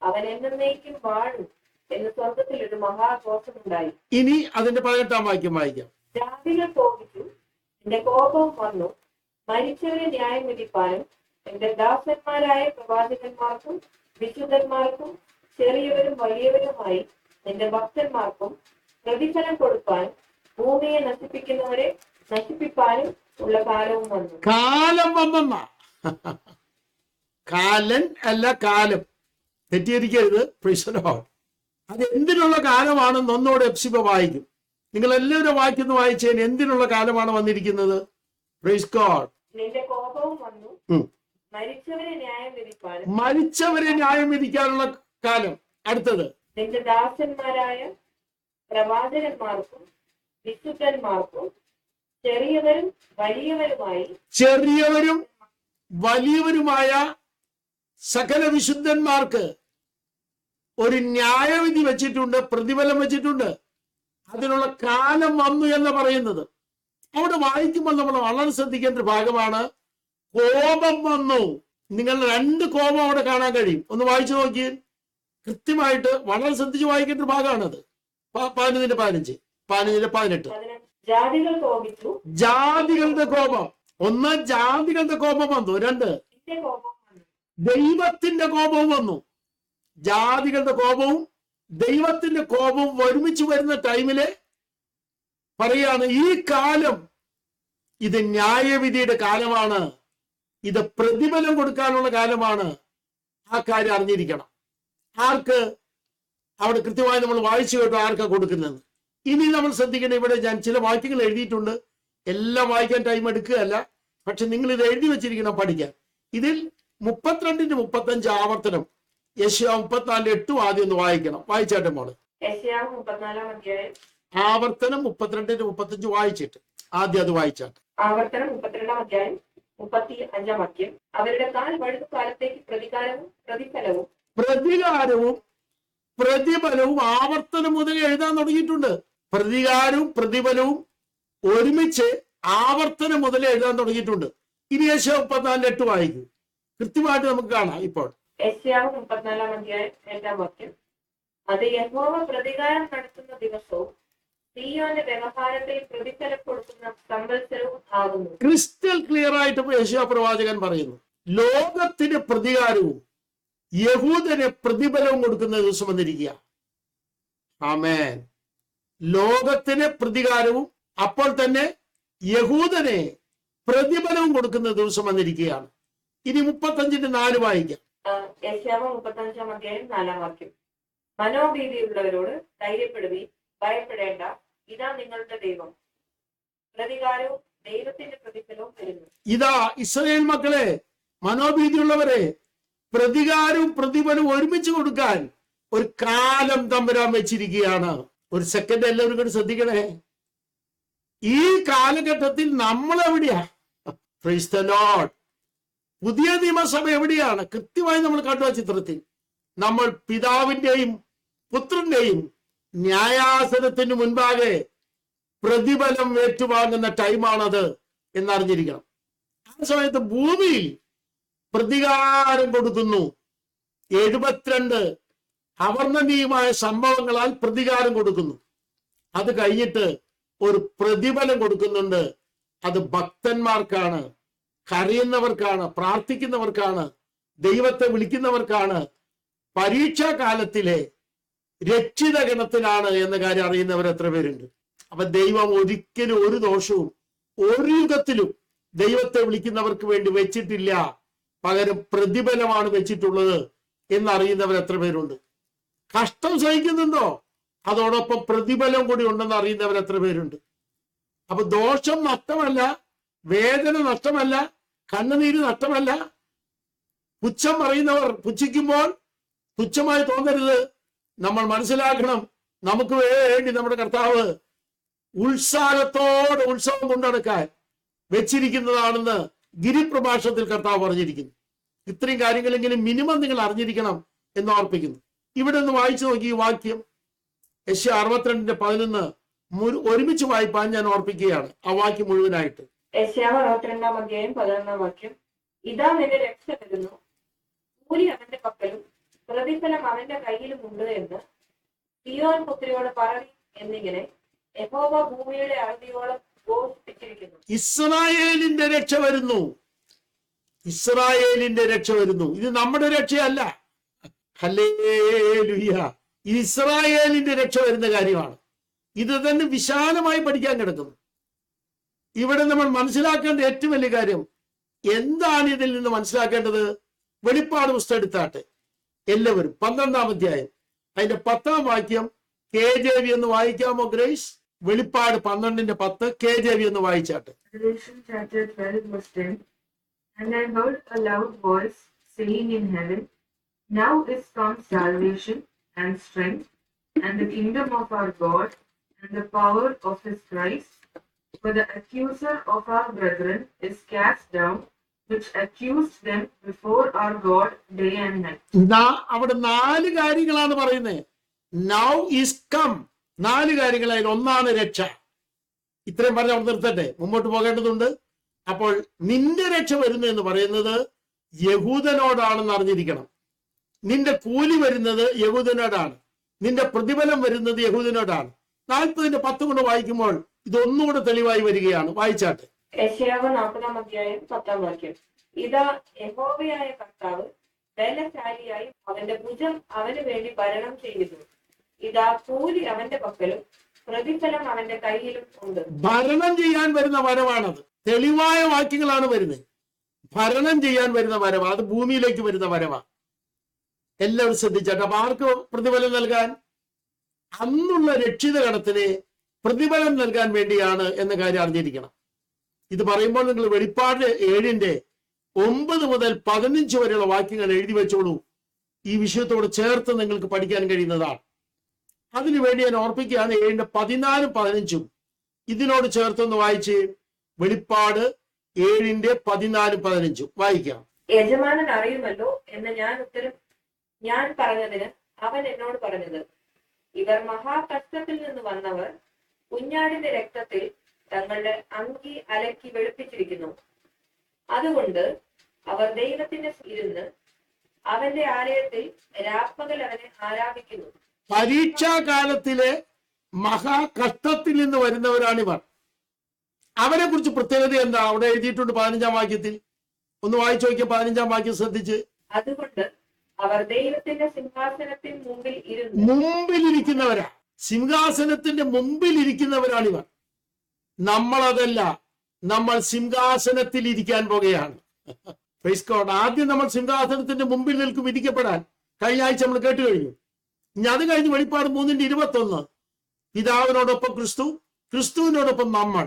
[SPEAKER 4] അവൻ എന്നേക്കും വാഴും എന്ന് സ്വർഗത്തിൽ ഒരു മഹാഘോഷമുണ്ടായി.
[SPEAKER 2] ഇനി അതിന്റെ 18-ാം വാക്യം വായിക്കാം.
[SPEAKER 4] ജാതികൾ കോപിച്ചു, എന്റെ കോപം വന്നു, മരിച്ചവരെ ന്യായം വിധിപ്പാനും എന്റെ ദാസന്മാരായ പ്രവാചകന്മാർക്കും വിശുദ്ധന്മാർക്കും ചെറിയവരും വലിയവരുമായി നിന്റെ ഭക്തന്മാർക്കും പ്രതിഫലം കൊടുപ്പാൻ ഭൂമിയെ നശിപ്പിക്കുന്നവരെ നശിപ്പിപ്പാനും ഉള്ള കാലവും വന്നു.
[SPEAKER 2] കാലം വന്നെന്ന കാലൻ അല്ല, കാലം. തെറ്റിയിരിക്കരുത്. അത് എന്തിനുള്ള കാലമാണെന്ന് ഒന്നോട് എപ്സിബ വായിക്കും. നിങ്ങൾ എല്ലാവരും വായിക്കുന്ന വായിച്ചതിന് എന്തിനുള്ള കാലമാണ് വന്നിരിക്കുന്നത്? Praise God.
[SPEAKER 4] നിന്റെ കോപവും വന്നു, മരിച്ചവരെ ന്യായം വിധിപ്പാനും,
[SPEAKER 2] മരിച്ചവരെ ന്യായം വിധിക്കാനുള്ള കാലം. അടുത്തത്,
[SPEAKER 4] നിന്റെ ദാസന്മാരായ പ്രവാചകന്മാർക്കും വിശുദ്ധന്മാർക്കും ചെറിയവരും വലിയവരുമായ സകല വിശുദ്ധന്മാർക്ക് ഒരു ന്യായവിധി വെച്ചിട്ടുണ്ട്, പ്രതിഫലം വെച്ചിട്ടുണ്ട്. അതിനുള്ള കാലം വന്നു എന്ന് പറയുന്നത് അവിടെ വായിക്കുമ്പോൾ നമ്മൾ വളരെ ശ്രദ്ധിക്കേണ്ട ഒരു ഭാഗമാണ്. കോപം വന്നു. നിങ്ങൾ 2 കോപം അവിടെ കാണാൻ കഴിയും. ഒന്ന് വായിച്ചു നോക്കി. കൃത്യമായിട്ട് വളരെ ശ്രദ്ധിച്ച് വായിക്കേണ്ട ഒരു ഭാഗമാണത്. 15-ന്റെ 15, 15-ന്റെ 18. ജാതികൾ കോപിച്ചു.
[SPEAKER 2] ജാതികളുടെ കോപം. 1, ജാതികളുടെ കോപം വന്നു. 2, ദൈവത്തിന്റെ കോപവും വന്നു. ജാതികളുടെ കോപവും ദൈവത്തിന്റെ കോപവും ഒരുമിച്ച് വരുന്ന ടൈമില് പറയാണ്, ഈ കാലം ഇത് ന്യായവിധിയുടെ കാലമാണ്, ഇത് പ്രതിഫലം കൊടുക്കാനുള്ള കാലമാണ്. ആ കാര്യം അറിഞ്ഞിരിക്കണം. ആർക്ക്? അവിടെ കൃത്യമായി നമ്മൾ വായിച്ചു കേട്ടു ആർക്കാ കൊടുക്കുന്നത്. ഇനി നമ്മൾ ശ്രദ്ധിക്കണം. ഇവിടെ ഞാൻ ചില വാക്യങ്ങൾ എഴുതിയിട്ടുണ്ട്. എല്ലാം വായിക്കാൻ ടൈം എടുക്കുകയല്ല. പക്ഷെ നിങ്ങൾ ഇത് എഴുതി വെച്ചിരിക്കണം പഠിക്കാൻ. ഇതിൽ 32-35 ആവർത്തനം. യെശയ്യാവ് 34:8 ആദ്യം ഒന്ന് വായിക്കണം. വായിച്ചാട്ടെ മോള്.
[SPEAKER 3] യെശയ്യാവ് 34 അധ്യായം
[SPEAKER 2] ആവർത്തനം 32-35 വായിച്ചിട്ട് ആദ്യം അത് വായിച്ചാട്ടെ.
[SPEAKER 3] ആവർത്തനം 32 അധ്യായം 35 വാക്യം. അവരുടെ കാൽ വഴുതു കാലത്തേക്ക് പ്രതികാരവും പ്രതിഫലവും ആവർത്തനം മുതൽ എഴുതാൻ തുടങ്ങിയിട്ടുണ്ട്. പ്രതികാരവും പ്രതിഫലവും ഒരുമിച്ച് ആവർത്തനം മുതൽ എഴുതാൻ തുടങ്ങിയിട്ടുണ്ട്. ഇനി യെശയ്യാവ് 34:8 വായിക്കും. കൃത്യമായിട്ട് നമുക്ക് കാണാം. ഇപ്പോൾ യെശയ്യാവ് 34 അധ്യായം 8 വാക്യം. അത് യഹോവ പ്രതികാരം നടത്തുന്ന ദിവസവും സീയോന്റെ വ്യവഹാരത്തിൽ പ്രതിഫലം കൊടുക്കുന്ന സംവത്സരവും ആകുന്നു.
[SPEAKER 2] ക്രിസ്റ്റൽ ക്ലിയർ ആയിട്ട് യെശയ്യാ പ്രവാചകൻ പറയുന്നു, ലോകത്തിന് പ്രതികാരവും യഹൂദന് പ്രതിഫലവും കൊടുക്കുന്ന ദിവസം വന്നിരിക്കുക. ആമേൻ. ലോകത്തിന് പ്രതികാരവും അപ്പോൾ തന്നെ യഹൂദനെ പ്രതിഫലവും കൊടുക്കുന്ന ദിവസം വന്നിരിക്കുകയാണ്. ഇനി 35:4 വായിക്കാം.
[SPEAKER 3] യെശയ്യാവ് 35 അധ്യായം 4 വാക്യം. മനോഭീതിയുള്ളവരോട് ധൈര്യപ്പെടുവീൻ, ഭയപ്പെടേണ്ട, ഇതാ നിങ്ങളുടെ ദൈവം, പ്രതികാരവും ദൈവത്തിന്റെ പ്രതിഫലവും വരുന്നു.
[SPEAKER 2] ഇതാ ഇസ്രായേൽ മക്കളെ, മനോഭീതിയുള്ളവരെ, പ്രതികാരവും പ്രതിഫലവും ഒരുമിച്ച് കൊടുക്കാൻ ഒരു കാലം തമ്പുരാൻ വെച്ചിരിക്കുകയാണ്. ഒരു സെക്കൻഡ് എല്ലാവരും കൂടി ശ്രദ്ധിക്കണേ. ഈ കാലഘട്ടത്തിൽ നമ്മൾ എവിടെയാ? Price the Lord. പുതിയ നിയമസഭ എവിടെയാണ്? കൃത്യമായി നമ്മൾ കണ്ടു. ചിത്രത്തിൽ നമ്മൾ പിതാവിന്റെയും പുത്രന്റെയും ന്യായാസനത്തിന് മുൻപാകെ പ്രതിഫലം ഏറ്റുവാങ്ങുന്ന ടൈമാണത് എന്നറിഞ്ഞിരിക്കണം. ആ സമയത്ത് ഭൂമിയിൽ പ്രതികാരം കൊടുക്കുന്നു. 72 അവർണ്ണനീയമായ സംഭവങ്ങളാൽ പ്രതികാരം കൊടുക്കുന്നു. അത് കഴിഞ്ഞിട്ട് ഒരു പ്രതിഫലം കൊടുക്കുന്നുണ്ട്. അത് ഭക്തന്മാർക്കാണ്, കരയുന്നവർക്കാണ്, പ്രാർത്ഥിക്കുന്നവർക്കാണ്, ദൈവത്തെ വിളിക്കുന്നവർക്കാണ്, പരീക്ഷാ കാലത്തിലെ രക്ഷിത ഗണത്തിലാണ് എന്ന കാര്യം അറിയുന്നവർ എത്ര പേരുണ്ട്? അപ്പൊ ദൈവം ഒരിക്കലും ഒരു ദോഷവും ഒരു യുഗത്തിലും ദൈവത്തെ വിളിക്കുന്നവർക്ക് വേണ്ടി വെച്ചിട്ടില്ല. പകരം പ്രതിഫലമാണ് വെച്ചിട്ടുള്ളത് എന്നറിയുന്നവർ എത്ര പേരുണ്ട്? കഷ്ടം സഹിക്കുന്നുണ്ടോ? അതോടൊപ്പം പ്രതിഫലം കൂടി ഉണ്ടെന്ന് അറിയുന്നവർ എത്ര പേരുണ്ട്? അപ്പൊ ദോഷം നഷ്ടമല്ല, വേദന നഷ്ടമല്ല, കണ്ണുനീര് നഷ്ടമല്ല. പുച്ഛം പറയുന്നവർ പുച്ഛിക്കുമ്പോൾ തുച്ഛമായി തോന്നരുത്. നമ്മൾ മനസ്സിലാക്കണം, നമുക്ക് വേണ്ടി നമ്മുടെ കർത്താവ് ഉത്സാഹത്തോടെ ഉത്സവം കൊണ്ടുനടക്കാൻ വെച്ചിരിക്കുന്നതാണെന്ന് ഗിരിപ്രഭാഷണത്തിൽ കർത്താവ് പറഞ്ഞിരിക്കുന്നു. ഇത്രയും കാര്യങ്ങളെങ്കിലും മിനിമം നിങ്ങൾ അറിഞ്ഞിരിക്കണം എന്ന് ഓർപ്പിക്കുന്നു. ഇവിടെ ഒന്ന് വായിച്ചു നോക്കി ഈ വാക്യം. യെശയ്യാ 62:11 ഒരുമിച്ച് വായിപ്പാൻ ഞാൻ ഓർപ്പിക്കുകയാണ് ആ വാക്യം മുഴുവനായിട്ട്.
[SPEAKER 3] യെശയ്യാവ് 62 അധ്യായം 11 വാക്യം. ഇതാ നിന്റെ രക്ഷ വരുന്നു, കൂലി അവന്റെ പക്കലും പ്രതിഫലം അവന്റെ കയ്യിലും ഉണ്ട് എന്ന് സീയോൻ പുത്രിയോട് പറയും എന്നിങ്ങനെ യഹോവ ഭൂമിയുടെ അറുതിയോളം ഘോഷിപ്പിച്ചിരിക്കുന്നു.
[SPEAKER 2] ഇസ്രായേലിന്റെ രക്ഷ വരുന്നു, ഇസ്രായേലിന്റെ രക്ഷ വരുന്നു. ഇത് നമ്മുടെ രക്ഷയല്ല. ഹല്ലേലൂയ. ഇത് ഇസ്രായേലിന്റെ രക്ഷ വരുന്ന കാര്യമാണ്. ഇത് തന്നെ വിശാലമായി പഠിക്കാൻ കിടക്കുന്നു. ഇവിടെ നമ്മൾ മനസ്സിലാക്കേണ്ട ഏറ്റവും വലിയ കാര്യം എന്താണ്? ഇതിൽ നിന്ന് മനസ്സിലാക്കേണ്ടത് വെളിപ്പാട് പുസ്തകം എടുത്താട്ടെ എല്ലാവരും 12-ാം അധ്യായം അതിന്റെ 10-ാം വാക്യം KJV എന്ന് വായിക്കാമോ ഗ്രേസ്? വെളിപ്പാട് 12:10 KJV എന്ന് വായിച്ചാട്ടെ.
[SPEAKER 3] Revelation chapter 12 verse 10. And I heard a loud voice saying in heaven, now is come salvation and strength and the kingdom of our God and the power of his Christ. For the accuser of our brethren is cast down, which accused them before our God day and night.
[SPEAKER 2] അവിടെ 4 കാര്യങ്ങളാണ് പറയുന്നത്. Now is come. 4 കാര്യങ്ങളായി. ഒന്നാണ് രക്ഷ. ഇത്രയും പറഞ്ഞ് അവിടെ നിർത്തട്ടെ, മുമ്പോട്ട് പോകേണ്ടതുണ്ട്. അപ്പോൾ നിന്റെ രക്ഷ വരുന്നു എന്ന് പറയുന്നത് യഹൂദനോടാണെന്ന് അറിഞ്ഞിരിക്കണം. നിന്റെ കൂലി വരുന്നത് യഹൂദനോടാണ്, നിന്റെ പ്രതിഫലം വരുന്നത് യഹൂദനോടാണ്. 40:10 കൊണ്ട് വായിക്കുമ്പോൾ ഇതൊന്നുകൂടെ തെളിവായി വരികയാണ്. വായിച്ചാട്ടെ.
[SPEAKER 3] യെശയ്യാവ് 40-ാം അധ്യായം 10-ാം വാക്യം. ഇതാ യഹോവയായ കർത്താവ് ബലശാലിയായി അവന്റെ ഭുജം അവന് വേണ്ടി ഭരണം ചെയ്യുന്നു. ഇതാ കൂലി അവന്റെ പക്കലും പ്രതിഫലം അവന്റെ കയ്യിലും ഉണ്ട്.
[SPEAKER 2] ഭരണം ചെയ്യാൻ വരുന്ന വരവാണത്. തെളിവായ വാക്യങ്ങളാണ് വരുന്നത്. ഭരണം ചെയ്യാൻ വരുന്ന വരവാ, അത് ഭൂമിയിലേക്ക് വരുന്ന വരവാ. എല്ലാവരും ശ്രദ്ധിച്ചാട്ടെ. അപ്പൊ ആർക്ക് പ്രതിഫലം നൽകാൻ? അന്നുള്ള രക്ഷിത ഗണത്തിന് പ്രതിഫലം നൽകാൻ വേണ്ടിയാണ് എന്ന കാര്യം അറിഞ്ഞിരിക്കണം. ഇത് പറയുമ്പോൾ നിങ്ങൾ വെളിപ്പാട് 7-ന്റെ 9 മുതൽ 15 വരെയുള്ള വാക്യങ്ങൾ എഴുതി വെച്ചോളൂ. ഈ വിഷയത്തോട് ചേർത്ത് നിങ്ങൾക്ക് പഠിക്കാൻ കഴിയുന്നതാണ്. അതിനുവേണ്ടി ഞാൻ ഓർപ്പിക്കുകയാണ് 7-ന്റെ 14, 15 ഇതിനോട് ചേർത്തൊന്ന് വായിച്ച്. വെളിപ്പാട് 7-ന്റെ 14, 15 വായിക്കാം.
[SPEAKER 3] യജമാനൻ അറിയുമല്ലോ എന്ന് ഞാൻ പറഞ്ഞതിന് അവൻ എന്നോട് പറഞ്ഞത്, ഇവർ മഹാകഷ്ടത്തിൽ നിന്ന് വന്നവർ കുഞ്ഞാടിന്റെ രക്തത്തിൽ തങ്ങളുടെ അങ്കി അലക്കി വെളുപ്പിച്ചിരിക്കുന്നു. അതുകൊണ്ട് അവർ ദൈവത്തിന്റെ ഇരുന്ന് അവന്റെ ആലയത്തിൽ രാപ്പകൽ അവനെ ആരാധിക്കുന്നു.
[SPEAKER 2] പരീക്ഷാകാലത്തിലെ മഹാകഷ്ടത്തിൽ നിന്ന് വരുന്നവരാണിവർ. അവരെ കുറിച്ച് പ്രത്യേകത എന്താ? അവിടെ എഴുതിയിട്ടുണ്ട് 15-ാം വാക്യത്തിൽ. ഒന്ന് വായിച്ചു നോക്കിയ 15-ാം വാക്യം ശ്രദ്ധിച്ച്.
[SPEAKER 3] അതുകൊണ്ട് അവർ ദൈവത്തിന്റെ സിംഹാസനത്തിന്
[SPEAKER 2] മുമ്പിലിരിക്കുന്നവരാ. സിംഹാസനത്തിന്റെ മുമ്പിൽ ഇരിക്കുന്നവരാണിവർ. നമ്മളതല്ല, നമ്മൾ സിംഹാസനത്തിൽ ഇരിക്കാൻ പോകുകയാണ്. Praise God. ആദ്യം നമ്മൾ സിംഹാസനത്തിന്റെ മുമ്പിൽ നിൽക്കും വിധിക്കപ്പെടാൻ. കഴിഞ്ഞ ആഴ്ച നമ്മൾ കേട്ട് കഴിഞ്ഞു. ഇനി അത് കഴിഞ്ഞ് വെളിപ്പാട് 3-ന്റെ 21 പിതാവിനോടൊപ്പം ക്രിസ്തു, ക്രിസ്തുവിനോടൊപ്പം നമ്മൾ.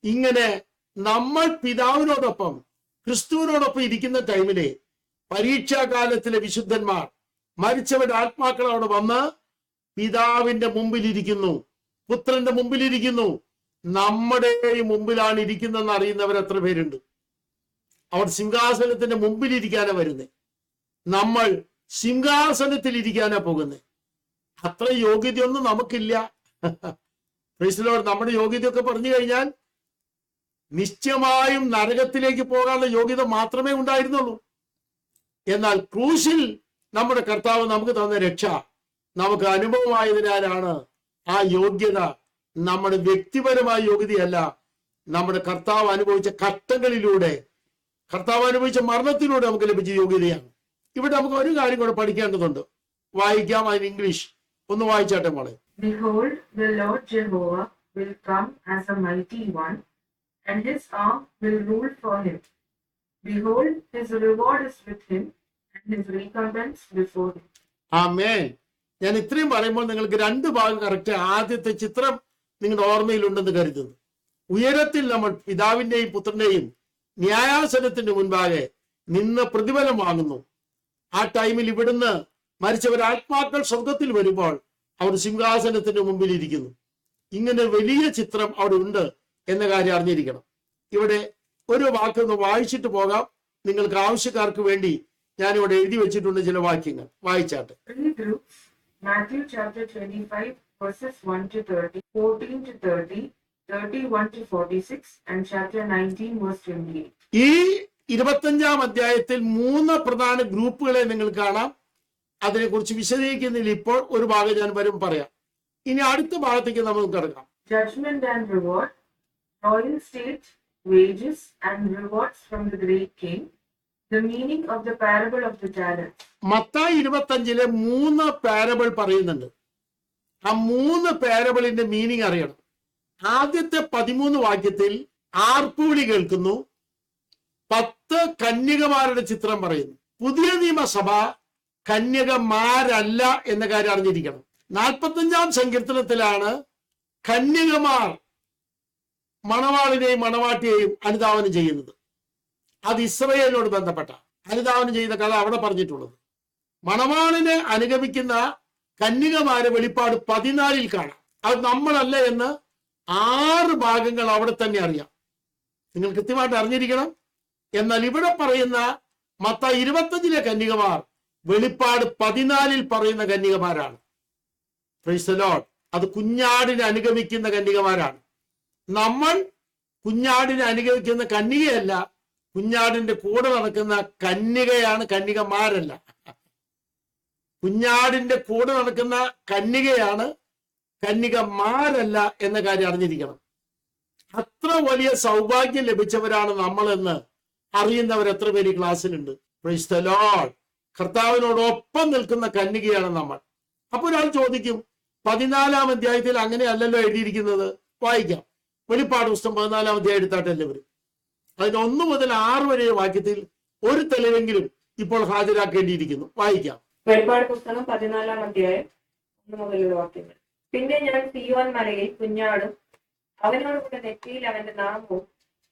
[SPEAKER 2] ഇങ്ങനെ നമ്മൾ പിതാവിനോടൊപ്പം ക്രിസ്തുവിനോടൊപ്പം ഇരിക്കുന്ന ടൈമിലെ പരീക്ഷാകാലത്തിലെ വിശുദ്ധന്മാർ, മരിച്ചവരുടെ ആത്മാക്കൾ അവിടെ വന്ന് പിതാവിന്റെ മുമ്പിലിരിക്കുന്നു, പുത്രന്റെ മുമ്പിലിരിക്കുന്നു. നമ്മുടെ മുമ്പിലാണ് ഇരിക്കുന്നതെന്ന് അറിയുന്നവർ എത്ര പേരുണ്ട്? അവർ സിംഹാസനത്തിന്റെ മുമ്പിലിരിക്കാനാ വരുന്നത്. നമ്മൾ സിംഹാസനത്തിൽ ഇരിക്കാനാ പോകുന്നത്. അത്ര യോഗ്യതയൊന്നും നമുക്കില്ല. Price the Lord. നമ്മുടെ യോഗ്യതയൊക്കെ പറഞ്ഞു കഴിഞ്ഞാൽ നിശ്ചയമായും നരകത്തിലേക്ക് പോകാനുള്ള യോഗ്യത മാത്രമേ ഉണ്ടായിരുന്നുള്ളൂ. എന്നാൽ ക്രൂശിൽ നമ്മുടെ കർത്താവ് നമുക്ക് തന്ന രക്ഷ നമുക്ക് അനുഭവമായതിനാലാണ് ആ യോഗ്യത നമ്മുടെ വ്യക്തിപരമായ യോഗ്യതയല്ല, നമ്മുടെ കർത്താവ് അനുഭവിച്ച കഷ്ടങ്ങളിലൂടെ, കർത്താവ് അനുഭവിച്ച മരണത്തിലൂടെ നമുക്ക് ലഭിച്ച യോഗ്യതയാണ്. ഇവിടെ നമുക്ക് ഒരു കാര്യം കൂടെ പഠിക്കേണ്ടതുണ്ട്. വായിക്കാം. അതിന് ഇംഗ്ലീഷ് ഒന്ന് വായിച്ചാട്ടെ മോളെ.
[SPEAKER 3] Behold, the Lord Jehovah will come as a mighty one, and his arm will rule for him. Behold, his reward is with him, and his recompense before him.
[SPEAKER 2] ആമേൻ. ഞാൻ ഇത്രയും പറയുമ്പോൾ നിങ്ങൾക്ക് 2 ഭാഗം കറക്റ്റ്. ആദ്യത്തെ ചിത്രം നിങ്ങളുടെ ഓർമ്മയിലുണ്ടെന്ന് കരുതുന്നു. ഉയരത്തിൽ നമ്മൾ പിതാവിന്റെയും പുത്രന്റെയും ന്യായാസനത്തിന്റെ മുൻപാകെ നിന്ന് പ്രതിഫലം വാങ്ങുന്നു. ആ ടൈമിൽ ഇവിടുന്ന് മരിച്ചവർ ആത്മാക്കൾ സ്വർഗത്തിൽ വരുമ്പോൾ അവർ സിംഹാസനത്തിന്റെ മുമ്പിൽ ഇരിക്കുന്നു. ഇങ്ങനെ വലിയ ചിത്രം അവിടെ ഉണ്ട് എന്ന കാര്യം അറിഞ്ഞിരിക്കണം. ഇവിടെ ഒരു വാക്കൊന്ന് വായിച്ചിട്ട് പോകാം. നിങ്ങൾക്ക് ആവശ്യക്കാർക്ക് വേണ്ടി ഞാനിവിടെ എഴുതി വെച്ചിട്ടുണ്ട് ചില വാക്യങ്ങൾ. വായിച്ചാട്ടെ.
[SPEAKER 3] Matthew chapter 25 verses 1 to 30, 14 to 30, 31 to 46, and chapter 19 verse 28.
[SPEAKER 2] ഈ 25-ാം അധ്യായത്തിൽ 3 പ്രധാന ഗ്രൂപ്പുകളെ നിങ്ങൾ കാണാം. അതിനെക്കുറിച്ച് വിശദീകരിക്കുന്നതിൽ ഇപ്പോൾ ഒരു ഭാഗം ഞാൻ വരും പറയാം. ഇനി അടുത്ത ഭാഗത്തേക്ക് നമുക്ക് കിടക്കാം.
[SPEAKER 3] Judgment and reward, royal state, wages and rewards from the great king. The meaning of the parable of the talents.
[SPEAKER 2] Mathayi 25-ലെ 3 പാരബിൾ പറയുന്നുണ്ട്. ആ 3 പാരബിളിന്റെ മീനിങ് അറിയണം. ആദ്യത്തെ 13 വാക്യത്തിൽ ആർപ്പുവിളി കേൾക്കുന്നു. 10 കന്യകമാരുടെ ചിത്രം പറയുന്നു. പുതിയ നിയമസഭ കന്യകമാരല്ല എന്ന കാര്യം അറിഞ്ഞിരിക്കണം. 45-ാം സങ്കീർത്തനത്തിലാണ് കന്യകമാർ മണവാളിനെയും മണവാട്ടിയെയും അനുധാവനം ചെയ്യുന്നത്. അത് ഇസ്രായേലിനോട് ബന്ധപ്പെട്ട അനുധാവനം ചെയ്ത കഥ അവിടെ പറഞ്ഞിട്ടുള്ളത്. മണവാളിനെ അനുഗമിക്കുന്ന കന്യകമാരെ വെളിപ്പാട് 14-ൽ കാണാം. അത് നമ്മളല്ല എന്ന് 6 ഭാഗങ്ങൾ അവിടെ തന്നെ അറിയാം. നിങ്ങൾ കൃത്യമായിട്ട് അറിഞ്ഞിരിക്കണം. എന്നാൽ ഇവിടെ പറയുന്ന മത്തായി 25-ലെ കന്യകമാർ വെളിപ്പാട് 14-ൽ പറയുന്ന കന്യകമാരാണ്. Price the Lord. അത് കുഞ്ഞാടിനെ അനുഗമിക്കുന്ന കന്യകമാരാണ്. നമ്മൾ കുഞ്ഞാടിനെ അനുഗമിക്കുന്ന കന്യകയല്ല, കുഞ്ഞാടിന്റെ കൂടെ നടക്കുന്ന കന്യകയാണ്, കന്യകമാരല്ല. കുഞ്ഞാടിന്റെ കൂടെ നടക്കുന്ന കന്യകയാണ്, കന്യകമാരല്ല എന്ന കാര്യം അറിഞ്ഞിരിക്കണം. അത്ര വലിയ സൗഭാഗ്യം ലഭിച്ചവരാണ് നമ്മളെന്ന് അറിയുന്നവർ എത്ര പേര് ക്ലാസ്സിലുണ്ട്? Praise the Lord. കർത്താവിനോടൊപ്പം നിൽക്കുന്ന കന്യകയാണ് നമ്മൾ. അപ്പൊ ഒരാൾ ചോദിക്കും, 14-ാം അധ്യായത്തിൽ അങ്ങനെയല്ലല്ലോ എഴുതിയിരിക്കുന്നത്. വായിക്കാം. വെളിപ്പാട് പുസ്തകം 14-ാം അധ്യായം എടുത്താട്ട് എല്ലാവരും അതിന് 1 മുതൽ 6 വരെ വാക്യത്തിൽ ഒരു തെളിവെങ്കിലും ഇപ്പോൾ ഹാജരാക്കേണ്ടിയിരിക്കുന്നു. വായിക്കാം.
[SPEAKER 3] വെളിപ്പാട് പുസ്തകം 14-ാം അധ്യായം 1 മുതലുള്ള വാക്യങ്ങൾ. പിന്നെ ഞാൻ സിയോൻ മലയിൽ കുഞ്ഞാടും അവനോടുകൂടെ നെറ്റിയിൽ അവന്റെ നാമവും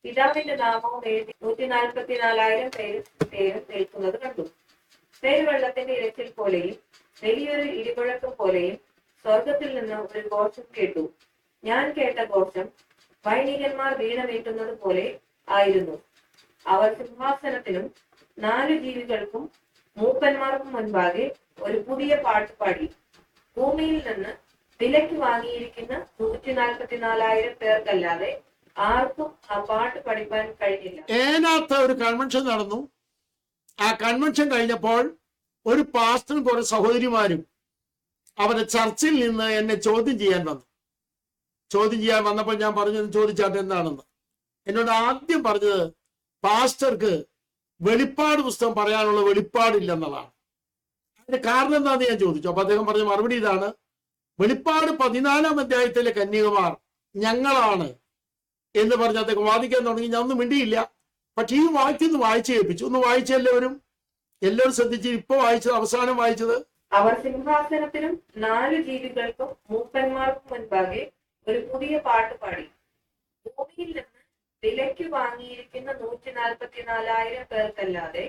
[SPEAKER 3] പിതാവിന്റെ നാമവും എഴുതി 144,000 പേരും നിൽക്കുന്നത് കണ്ടു. പെരുവെള്ളത്തിന്റെ ഇരച്ചിൽ പോലെയും വലിയൊരു ഇടിമുഴക്കം പോലെയും സ്വർഗത്തിൽ നിന്ന് ഒരു ഘോഷം കേട്ടു. ഞാൻ കേട്ട ഘോഷം വൈണികന്മാർ വീണമേറ്റുന്നത് പോലെ ആയിരുന്നു. അവർ സിംഹാസനത്തിനും 4 ജീവികൾക്കും മൂപ്പന്മാർക്കും മുൻപാകെ ഒരു പുതിയ പാട്ട് പാടി. ഭൂമിയിൽ നിന്ന് വിലയ്ക്ക് വാങ്ങിയിരിക്കുന്ന 144,000 പേർക്കല്ലാതെ ആർക്കും ആ പാട്ട് പഠിപ്പാൻ കഴിഞ്ഞില്ല.
[SPEAKER 2] ഏനാത്ത് ഒരു കൺവെൻഷൻ നടന്നു. ആ കൺവെൻഷൻ കഴിഞ്ഞപ്പോൾ ഒരു പാസ്റ്ററും കുറെ സഹോദരിമാരും അവരുടെ ചർച്ചിൽ നിന്ന് എന്നെ ചോദ്യം ചെയ്യാൻ വന്നപ്പോൾ ഞാൻ പറഞ്ഞത് ചോദിച്ചാട്ടെ എന്താണെന്ന്. എന്നോട് ആദ്യം പറഞ്ഞത് പാസ്റ്റർക്ക് വെളിപ്പാട് പുസ്തകം പറയാനുള്ള വെളിപ്പാടില്ലെന്നുള്ളതാണ്. അതിന്റെ കാരണം എന്താണെന്ന് ഞാൻ ചോദിച്ചു. അപ്പൊ അദ്ദേഹം പറഞ്ഞ മറുപടി ഇതാണ്: വെളിപ്പാട് 14-ാം അധ്യായത്തിലെ കന്യകമാർ ഞങ്ങളാണ് എന്ന് പറഞ്ഞ് അദ്ദേഹം വാദിക്കാൻ തുടങ്ങി. ഞാൻ ഒന്നും മിണ്ടിയില്ല. പക്ഷെ ഈ വാക്യം വായിച്ചു കേൾപ്പിച്ചു. ഒന്ന് വായിച്ച എല്ലാവരും ശ്രദ്ധിച്ച്. ഇപ്പൊ വായിച്ചത്, അവസാനം വായിച്ചത്:
[SPEAKER 3] അവർ സിംഹാസനത്തിനും 4 ജീവികൾക്കും മൂപ്പന്മാർക്കും മുൻപാകെ ഒരു പുതിയ പാട്ട് പാടി. ഭൂമിയിൽ നിന്ന് വിലയ്ക്ക് വാങ്ങിയിരിക്കുന്ന 144,000 പേർക്കല്ലാതെ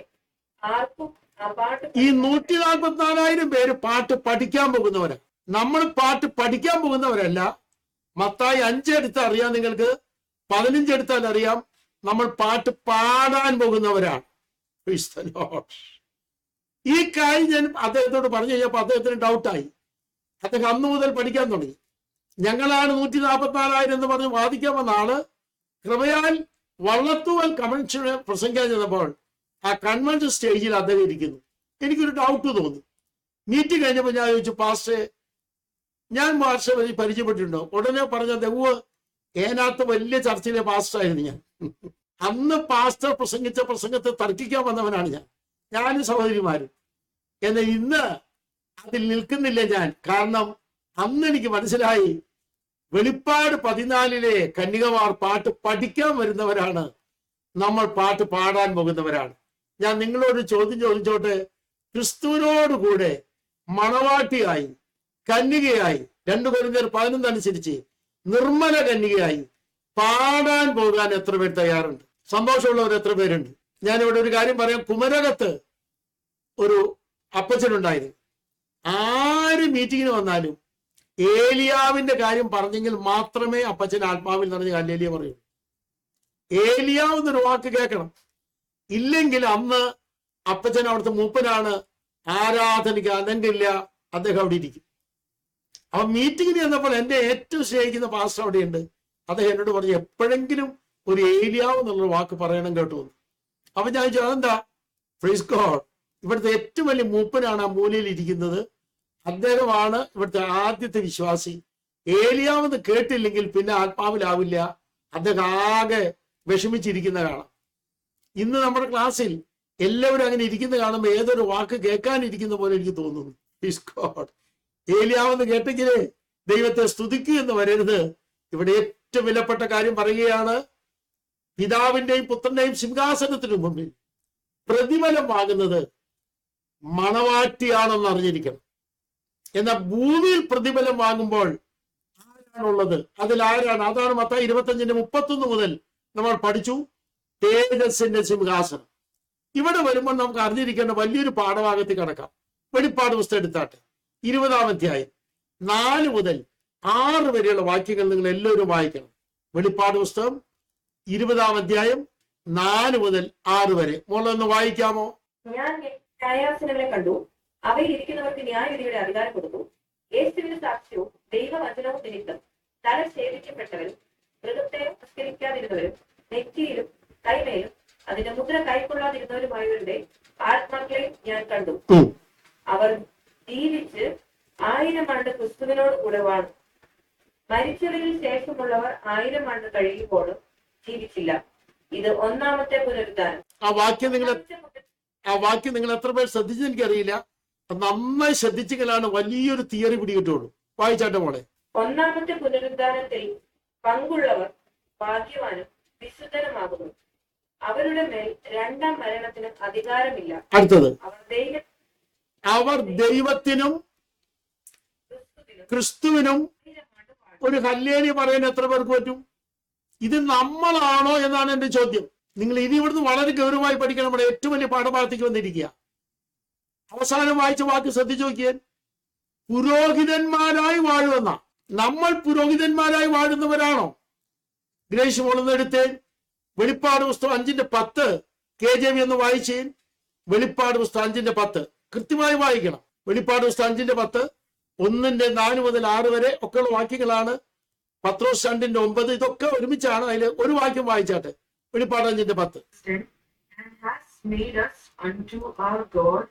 [SPEAKER 3] ആർക്കും ആ പാട്ട്.
[SPEAKER 2] ഈ 144,000 പേര് പാട്ട് പഠിക്കാൻ പോകുന്നവരാ. നമ്മൾ പാട്ട് പഠിക്കാൻ പോകുന്നവരല്ല. മത്തായി 5 എടുത്ത് അറിയാം, നിങ്ങൾക്ക് 15 എടുത്താൽ അറിയാം. നമ്മൾ പാട്ട് പാടാൻ പോകുന്നവരാണ്. ഈ കാര്യം ഞാൻ അദ്ദേഹത്തോട് പറഞ്ഞു കഴിഞ്ഞപ്പോൾ അദ്ദേഹത്തിന് ഡൗട്ടായി. അദ്ദേഹം അന്നു മുതൽ പഠിക്കാൻ തുടങ്ങി. ഞങ്ങളാണ് 144,000 എന്ന് പറഞ്ഞ് വാദിക്കാൻ വന്ന ആള് കൃപയാൽ വള്ളത്തൂവൽ കൺവെൻഷന് പ്രസംഗിക്കാൻ ചെന്നപ്പോൾ ആ കൺവെൻഷൻ സ്റ്റേജിൽ അദ്ദേഹം ഇരിക്കുന്നു. എനിക്കൊരു ഡൗട്ട് തോന്നി. മീറ്റിംഗ് കഴിഞ്ഞപ്പോൾ ഞാൻ ചോദിച്ചു, പാസ്റ്റേ ഞാൻ പാസ്റ്ററെ പരിചയപ്പെട്ടിട്ടുണ്ടോ? ഉടനെ പറഞ്ഞ ദൈവ ഏനാത്ത് വലിയ ചർച്ചയിലെ പാസ്റ്ററായിരുന്നു ഞാൻ. അന്ന് പാസ്റ്റർ പ്രസംഗിച്ച പ്രസംഗത്തെ തർക്കിക്കാൻ വന്നവനാണ് ഞാനും സഹോദരിമാരും. എന്നാൽ ഇന്ന് അതിൽ നിൽക്കുന്നില്ല ഞാൻ. കാരണം അന്ന് എനിക്ക് മനസ്സിലായി, വെളിപ്പാട് 14-ലെ കന്യകമാർ പാട്ട് പഠിക്കാൻ വരുന്നവരാണ്, നമ്മൾ പാട്ട് പാടാൻ പോകുന്നവരാണ്. ഞാൻ നിങ്ങളോട് ചോദ്യം ചോദിച്ചോട്ടെ. ക്രിസ്തുവിനോടുകൂടെ മണവാട്ടിയായി, കന്യകയായി, 2 കൊരിന്ത്യർ 11 അനുസരിച്ച് നിർമ്മല കന്യകയായി പാടാൻ പോകാൻ എത്ര പേർ തയ്യാറുണ്ട്? സന്തോഷമുള്ളവർ എത്ര പേരുണ്ട്? ഞാനിവിടെ ഒരു കാര്യം പറയാം. കുമരകത്ത് ഒരു അപ്പച്ചനുണ്ടായിരുന്നു. ആര് മീറ്റിങ്ങിന് വന്നാലും ഏലിയാവിന്റെ കാര്യം പറഞ്ഞെങ്കിൽ മാത്രമേ അപ്പച്ചൻ ആത്മാവിൽ നിറഞ്ഞ ഹല്ലേലൂയ പറയൂ. ഏലിയാവ് എന്നൊരു വാക്ക് കേൾക്കണം. ഇല്ലെങ്കിൽ അന്ന് അപ്പച്ചൻ അവിടുത്തെ മൂപ്പനാണ്, ആരാധനയ്ക്ക് അനങ്കില്ല, അദ്ദേഹം അവിടെ ഇരിക്കും. അപ്പൊ മീറ്റിങ്ങിന് ചെന്നപ്പോൾ എന്റെ ഏറ്റവും സ്നേഹിക്കുന്ന പാസ്റ്റർ അവിടെയുണ്ട്. അദ്ദേഹം എന്നോട് പറഞ്ഞു, എപ്പോഴെങ്കിലും ഒരു ഏലിയാവ് എന്നുള്ളൊരു വാക്ക് പറയണം കേട്ടോ. അപ്പൊ ഞാൻ ചോദിച്ചു, അതെന്താ? പ്രൈസ് ഗോഡ്, ഇവിടുത്തെ ഏറ്റവും വലിയ മൂപ്പനാണ് ആ മൂലയിൽ ഇരിക്കുന്നത്. അദ്ദേഹമാണ് ഇവിടുത്തെ ആദ്യത്തെ വിശ്വാസി. ഏലിയാവെന്ന് കേട്ടില്ലെങ്കിൽ പിന്നെ ആത്മാവിലാവില്ല. അദ്ദേഹം ആകെ വിഷമിച്ചിരിക്കുന്ന കാണാം. ഇന്ന് നമ്മുടെ ക്ലാസ്സിൽ എല്ലാവരും അങ്ങനെ ഇരിക്കുന്ന കാണുമ്പോൾ ഏതൊരു വാക്ക് കേൾക്കാനിരിക്കുന്ന പോലെ എനിക്ക് തോന്നുന്നു. Praise God. ഏലിയാവെന്ന് കേട്ടെങ്കിലേ ദൈവത്തെ സ്തുതിക്കൂ എന്ന് വരരുത്. ഇവിടെ ഏറ്റവും വിലപ്പെട്ട കാര്യം പറയുകയാണ്. പിതാവിന്റെയും പുത്രന്റെയും സിംഹാസനത്തിനു മുമ്പിൽ പ്രതിഫലം വാങ്ങുന്നത് മണവാട്ടിയാണെന്ന് അറിഞ്ഞിരിക്കണം. എന്നാൽ ഭൂമിയിൽ പ്രതിഫലം വാങ്ങുമ്പോൾ ആരാണുള്ളത്? അതിൽ ആരാണ്? അതാണ് മത്തായി 25:31 മുതൽ നമ്മൾ പഠിച്ചു. തേജസ്സിന്റെ സിംഹാസനം. ഇവിടെ വരുമ്പോൾ നമുക്ക് അറിഞ്ഞിരിക്കേണ്ട വലിയൊരു പാഠഭാഗത്തിൽ കിടക്കാം. വെളിപ്പാട് പുസ്തകം എടുത്താട്ടെ, 20-ാം അധ്യായം 4 മുതൽ 6 വരെയുള്ള വാക്യങ്ങൾ നിങ്ങൾ എല്ലാവരും വായിക്കണം. വെളിപ്പാട് പുസ്തകം 20-ാം അധ്യായം 4 മുതൽ 6 വരെ. മോളൊന്ന് വായിക്കാമോ?
[SPEAKER 3] ഞാൻ ന്യായാസനങ്ങളെ കണ്ടു, അവയിൽ ഇരിക്കുന്നവർക്ക് ന്യായവിധിയുടെ അധികാരം കൊടുത്തു. യേശുവിന്റെ സാക്ഷ്യവും ദൈവവചനവും നിമിത്തം തല ഛേദിക്കപ്പെട്ടവരും മൃഗത്തെ നമസ്കരിക്കാതിരുന്നവരും നെറ്റിയിലും കൈമേലും അതിന്റെ മുദ്ര കൈക്കൊള്ളാതിരുന്നവരുമായവരുടെ ആത്മാക്കളെ ഞാൻ കണ്ടു. അവർ ജീവിച്ച് 1000 ആണ്ട് ക്രിസ്തുവിനോട് കൂടെ വാണു. മരിച്ചവരിൽ ശേഷമുള്ളവർ 1000 ആണ്ട് കഴിയുമ്പോഴും ജീവിച്ചില്ല. ഇത് 1-ാമത്തെ പുനരുദ്ധാനം.
[SPEAKER 2] ആ വാക്യം നിങ്ങൾ എത്ര പേർ ശ്രദ്ധിച്ചെന്ന് എനിക്കറിയില്ല. നന്നായി ശ്രദ്ധിച്ചെങ്കിലാണ് വലിയൊരു തിയറി പിടികിട്ടുള്ളൂ. വായിച്ചാട്ടെ മോളെ.
[SPEAKER 3] 1-ാമത്തെ പുനരുദ്ധാനത്തിൽ പങ്കുള്ളവർ ഭാഗ്യവാനും വിശുദ്ധനുമാകുന്നു. അവരുടെ മേൽ 2-ാം മരണത്തിന് അധികാരമില്ല.
[SPEAKER 2] അടുത്തത്, അവർ ദൈവത്തിനും ക്രിസ്തുവിനും ഒരു ഹല്ലേലൂയ പറയാൻ എത്ര പേർക്ക് പറ്റും? ഇത് നമ്മളാണോ എന്നാണ് എന്റെ ചോദ്യം. നിങ്ങൾ ഇനി ഇവിടുന്ന് വളരെ ഗൗരവമായി പഠിക്കണം. നമ്മുടെ ഏറ്റവും വലിയ പാഠഭാഗത്തേക്ക് വന്നിരിക്കുക. അവസാനം വായിച്ച വാക്ക് ശ്രദ്ധിച്ചു നോക്കിയാൽ, പുരോഹിതന്മാരായി വാഴുമെന്ന. നമ്മൾ പുരോഹിതന്മാരായി വാഴുന്നവരാണോ? ഗ്രേസ് മോളെന്നെടുത്ത് വെളിപ്പാട് പുസ്തകം 5:10 KJV എന്ന് വായിച്ചേൻ. വെളിപ്പാട് പുസ്തകം 5:10 കൃത്യമായി വായിക്കണം. വെളിപ്പാട് പുസ്തകം 5:10 1:4 മുതൽ 6 വരെ ഒക്കെയുള്ള വാക്യങ്ങളാണ്. പത്രോസ് 2:9 ഇതൊക്കെ ഒരുമിച്ചാണ്. അതിൽ ഒരു വാക്യം വായിച്ചാട്ടെ. വെളിപ്പാട് 5:10.
[SPEAKER 3] And has made us unto our God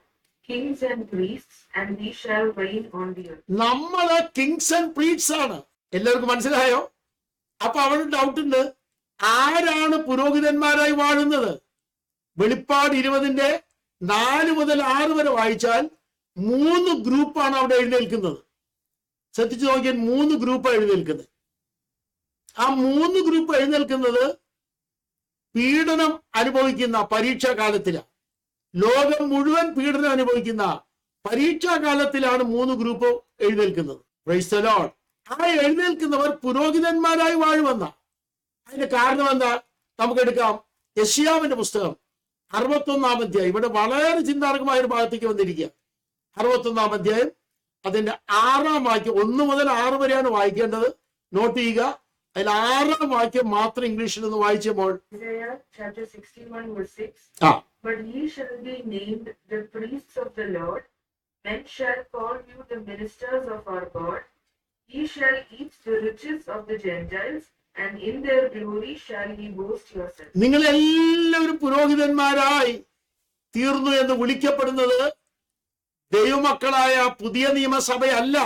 [SPEAKER 3] kings and priests, and we shall reign on the earth.
[SPEAKER 2] നമ്മള് കിങ്സ് ആൻഡ് പ്രീറ്റ്സ് ആണ്. എല്ലാവർക്കും മനസ്സിലായോ? അപ്പൊ അവിടെ ഡൗട്ട് ഉണ്ട്, ആരാണ് പുരോഹിതന്മാരായി വാഴുന്നത്? വെളിപ്പാട് 20:4 മുതൽ 6 വരെ വായിച്ചാൽ 3 ഗ്രൂപ്പാണ് അവിടെ എഴുന്നേൽക്കുന്നത്. ശ്രദ്ധിച്ചു നോക്കിയാൽ 3 ഗ്രൂപ്പ് എഴുന്നേൽക്കുന്നത്. ആ 3 ഗ്രൂപ്പ് എഴുന്നേൽക്കുന്നത് പീഡനം അനുഭവിക്കുന്ന പരീക്ഷാ കാലത്തിലാണ്. ലോകം മുഴുവൻ പീഡനം അനുഭവിക്കുന്ന പരീക്ഷാ കാലത്തിലാണ് 3 ഗ്രൂപ്പ് എഴുന്നേൽക്കുന്നത്. Praise the Lord. ആ എഴുന്നേൽക്കുന്നവർ പുരോഹിതന്മാരായി വാഴുമെന്ന. അതിന്റെ കാരണം എന്താ? നമുക്കെടുക്കാം യെശയ്യാവിന്റെ പുസ്തകം 61-ാം അധ്യായം. ഇവിടെ വളരെ ചിന്താർഹമായ ഒരു ഭാഗത്തേക്ക് വന്നിരിക്കുക. 61-ാം അധ്യായം അതിന്റെ 6-ാം വാക്യം 1 മുതൽ 6 വരെയാണ് വായിക്കേണ്ടത്. നോട്ട് ചെയ്യുക. അതിൽ 6-ാം വാക്യം മാത്രം ഇംഗ്ലീഷിൽ ഒന്ന് വായിച്ചപ്പോൾ,
[SPEAKER 3] Isaiah chapter 61 verse 6.
[SPEAKER 2] ആ
[SPEAKER 3] But ye shall be named the priests of the Lord. Men shall call you the ministers of our God. Ye shall eat the riches of the Gentiles, and in their glory shall ye boast yourselves.
[SPEAKER 2] നിങ്ങൾ എല്ലാവരും പുരോഹിതന്മാരായി തീർന്നു എന്ന് വിളിക്കപ്പെടുന്നത് ദൈവമക്കളായ പുതിയ നിയമസഭയല്ല,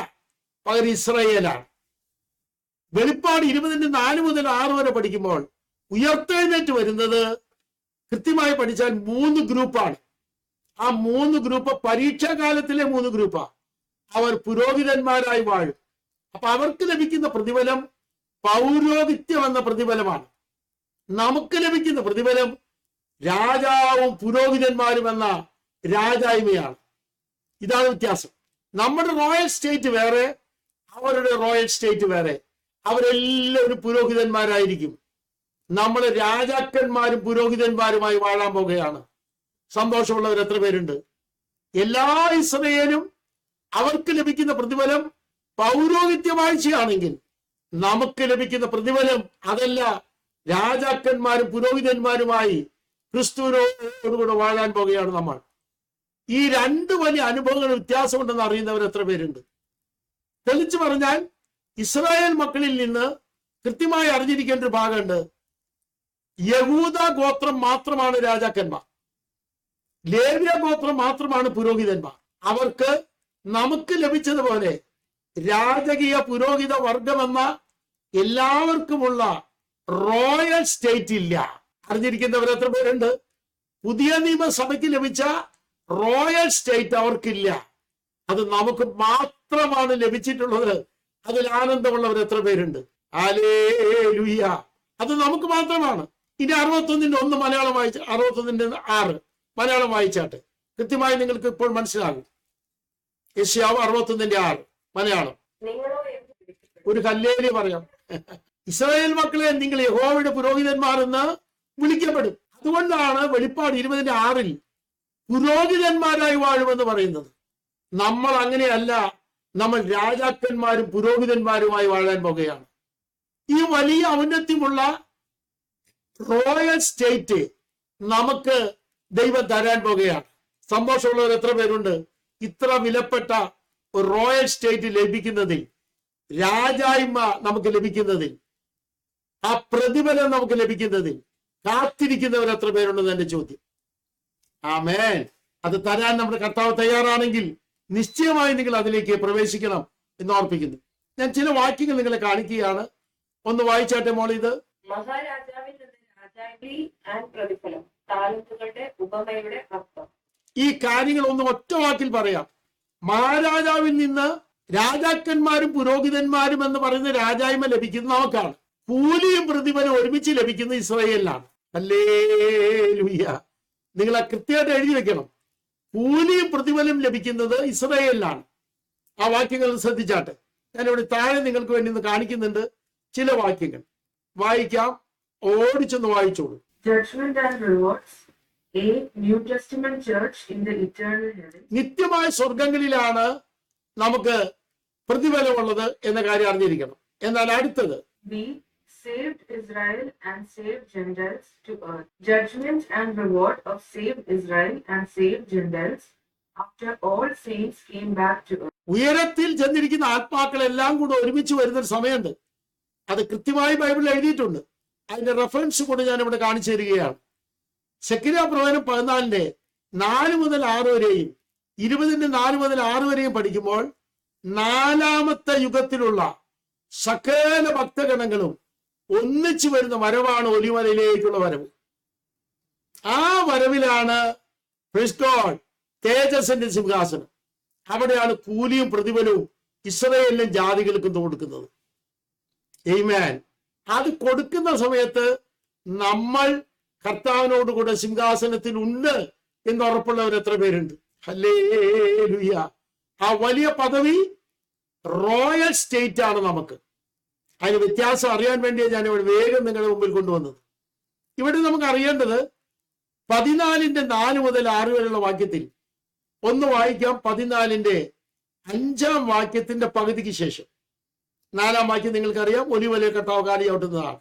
[SPEAKER 2] പകരം ഇസ്രായേലാണ്. വെളിപ്പാട് 20:4 മുതൽ 6 വരെ പഠിക്കുമ്പോൾ ഉയർത്തെഴുന്നേറ്റ് വരുന്നത് കൃത്യമായി പഠിച്ചാൽ 3 ഗ്രൂപ്പാണ്. ആ 3 ഗ്രൂപ്പ് പരീക്ഷാ കാലത്തിലെ 3 ഗ്രൂപ്പാണ്. അവർ പുരോഹിതന്മാരായി വാഴും. അപ്പൊ അവർക്ക് ലഭിക്കുന്ന പ്രതിഫലം പൗരോഹിത്യം എന്ന പ്രതിഫലമാണ്. നമുക്ക് ലഭിക്കുന്ന പ്രതിഫലം രാജാവും പുരോഹിതന്മാരും എന്ന രാജായ്മയാണ്. ഇതാണ് വ്യത്യാസം. നമ്മുടെ റോയൽ സ്റ്റേറ്റ് വേറെ, അവരുടെ റോയൽ സ്റ്റേറ്റ് വേറെ. അവരെല്ലാവരും പുരോഹിതന്മാരായിരിക്കും. നമ്മൾ രാജാക്കന്മാരും പുരോഹിതന്മാരുമായി വാഴാൻ പോകുകയാണ്. സന്തോഷമുള്ളവർ എത്ര പേരുണ്ട്? എല്ലാ ഇസ്രായേലും അവർക്ക് ലഭിക്കുന്ന പ്രതിഫലം പൗരോഹിത്യ വാഴ്ചയാണെങ്കിൽ നമുക്ക് ലഭിക്കുന്ന പ്രതിഫലം അതല്ല, രാജാക്കന്മാരും പുരോഹിതന്മാരുമായി ക്രിസ്തുവിനോടുകൂടെ വാഴാൻ പോകുകയാണ് നമ്മൾ. ഈ 2 വലിയ അനുഭവങ്ങൾ വ്യത്യാസമുണ്ടെന്ന് അറിയുന്നവർ എത്ര പേരുണ്ട്? തെളിച്ചു പറഞ്ഞാൽ ഇസ്രായേൽ മക്കളിൽ നിന്ന് കൃത്യമായി അറിഞ്ഞിരിക്കേണ്ട ഒരു ഭാഗമുണ്ട്. യഹൂദ ഗോത്രം മാത്രമാണ് രാജാക്കന്മാർ, ലേവ്യ ഗോത്രം മാത്രമാണ് പുരോഹിതന്മാർ. അവർക്ക് നമുക്ക് ലഭിച്ചതുപോലെ രാജകീയ പുരോഹിത വർഗമെന്ന എല്ലാവർക്കുമുള്ള റോയൽ സ്റ്റേറ്റ് ഇല്ല. അറിഞ്ഞിരിക്കുന്നവർ എത്ര പേരുണ്ട്? പുതിയ നിയമസഭയ്ക്ക് ലഭിച്ച റോയൽ സ്റ്റേറ്റ് അവർക്കില്ല. അത് നമുക്ക് മാത്രമാണ് ലഭിച്ചിട്ടുള്ളത്. അതിൽ ആനന്ദമുള്ളവർ എത്ര പേരുണ്ട്? ഹല്ലേലൂയ. അത് നമുക്ക് മാത്രമാണ്. ഇനി 61-1 മലയാളം വായിച്ച 61-6 മലയാളം വായിച്ചാട്ടെ. കൃത്യമായി നിങ്ങൾക്ക് ഇപ്പോൾ മനസ്സിലാകും. യെശയ്യാവ് 61-6 മലയാളം. ഒരു ഹല്ലേലൂയ പറയാം. ഇസ്രായേൽ മക്കളെ, നിങ്ങൾ യഹോവയുടെ പുരോഹിതന്മാർ എന്ന് വിളിക്കപ്പെടും. അതുകൊണ്ടാണ് വെളിപ്പാട് 20:6 പുരോഹിതന്മാരായി വാഴുമെന്ന് പറയുന്നത്. നമ്മൾ അങ്ങനെയല്ല, നമ്മൾ രാജാക്കന്മാരും പുരോഹിതന്മാരുമായി വാഴാൻ പോകുകയാണ്. ഈ വലിയ ഔന്നത്യമുള്ള റോയൽ സ്റ്റേറ്റ് നമുക്ക് ദൈവം തരാൻ പോകുകയാണ്. സന്തോഷമുള്ളവർ എത്ര പേരുണ്ട്? ഇത്ര വിലപ്പെട്ട ഒരു റോയൽ സ്റ്റേറ്റ് ലഭിക്കുന്നതിൽ, രാജായ്മ നമുക്ക് ലഭിക്കുന്നതിൽ, ആ പ്രതിഫലം നമുക്ക് ലഭിക്കുന്നതിൽ കാത്തിരിക്കുന്നവർ എത്ര പേരുണ്ടെന്ന് എന്റെ ചോദ്യം. ആമേൻ. അത് തരാൻ നമ്മുടെ കർത്താവ് തയ്യാറാണെങ്കിൽ നിശ്ചയമായി നിങ്ങൾ അതിലേക്ക് പ്രവേശിക്കണം എന്ന് ഓർപ്പിക്കുന്നു. ഞാൻ ചില വാക്യങ്ങൾ നിങ്ങളെ കാണിക്കുകയാണ്. ഒന്ന് വായിച്ചാട്ടെ മോൾ. ഇത്
[SPEAKER 3] മഹാരാജാവിൽ നിന്ന് രാജാവി ആൻഡ് പ്രതിഫലം, താലന്തുകളുടെ ഉപമയുടെ അർത്ഥം.
[SPEAKER 2] ഈ കാര്യങ്ങൾ ഒന്ന് ഒറ്റ വാക്കിൽ പറയാം. മഹാരാജാവിൽ നിന്ന് രാജാക്കന്മാരും പുരോഹിതന്മാരും എന്ന് പറയുന്ന രാജായ്മ ലഭിക്കുന്നത് നമുക്കാണ്. കൂലിയും പ്രതിഫലം ഒരുമിച്ച് ലഭിക്കുന്നത് ഇസ്രായേലിലാണ്. ഹല്ലേലൂയ. നിങ്ങൾ ആ കൃത്യമായിട്ട് എഴുതി വെക്കണം. കൂലിയും പ്രതിഫലം ലഭിക്കുന്നത് ഇസ്രായേലിലാണ്. ആ വാക്യങ്ങൾ ശ്രദ്ധിച്ചാട്ടെ. ഞാനിവിടെ താഴെ നിങ്ങൾക്ക് വേണ്ടി ഒന്ന് കാണിക്കുന്നുണ്ട് ചില വാക്യങ്ങൾ. വായിക്കാം. ഓടിച്ചൊന്ന് വായിച്ചോളൂ.
[SPEAKER 3] Judgment and rewards. A New Testament church in the eternal heaven.
[SPEAKER 2] നിത്യമായ സ്വർഗങ്ങളിലാണ് നമുക്ക് പ്രതിഫലമുള്ളത് എന്ന കാര്യം അറിഞ്ഞിരിക്കണം. എന്നാൽ അടുത്തത്
[SPEAKER 3] B saved Israel and saved Gentiles to earth. Judgment and reward of saved Israel and saved Gentiles after all saints came back to earth.
[SPEAKER 2] ഉയരത്തിൽ ചെന്നിരിക്കുന്ന ആത്മാക്കളെല്ലാം കൂടെ ഒരുമിച്ച് വരുന്നൊരു സമയമുണ്ട്. അത് കൃത്യമായി ബൈബിളിൽ എഴുതിയിട്ടുണ്ട്. അതിന്റെ റെഫറൻസ് കൂടെ ഞാൻ ഇവിടെ കാണിച്ചു തരികയാണ്. സെക്കന്യ പ്രവചനം 14 4 മുതൽ 6 വരെയും 20 4 മുതൽ 6 വരെയും പഠിക്കുമ്പോൾ 4ാമത്തെ യുഗത്തിലുള്ള സകല ഭക്തഗണങ്ങളും ഒന്നിച്ചു വരുന്ന വരവാണ് ഒലിമലയിലേക്കുള്ള വരവ്. ആ വരവിലാണ് തേജസ്സിന്റെ സിംഹാസനം. അവിടെയാണ് കൂലിയും പ്രതിഫലവും ഇസ്രായേലിലും ജാതികൾക്കും കൊടുക്കുന്നത്. ആമേൻ. അത് കൊടുക്കുന്ന സമയത്ത് നമ്മൾ കർത്താവിനോട് കൂടെ സിംഹാസനത്തിൽ ഉണ്ട് എന്ന് ഉറപ്പുള്ളവർ എത്ര പേരുണ്ട്? ഹല്ലേലൂയ. ആ വലിയ പദവി റോയൽ സ്റ്റേറ്റ് ആണ് നമുക്ക്. അതിന് വ്യത്യാസം അറിയാൻ വേണ്ടിയാണ് ഞാൻ ഇവിടെ വേഗം നിങ്ങളുടെ മുമ്പിൽ കൊണ്ടുവന്നത്. ഇവിടെ നമുക്ക് അറിയേണ്ടത് 14 4 മുതൽ 6 വരെയുള്ള വാക്യത്തിൽ ഒന്ന് വായിക്കാം. 14 5 വാക്യത്തിന്റെ പകുതിക്ക് ശേഷം 4 വാക്യം നിങ്ങൾക്കറിയാം, ഒലിവലിയ കർത്താവ് കാലി ചവിട്ടുന്നതാണ്.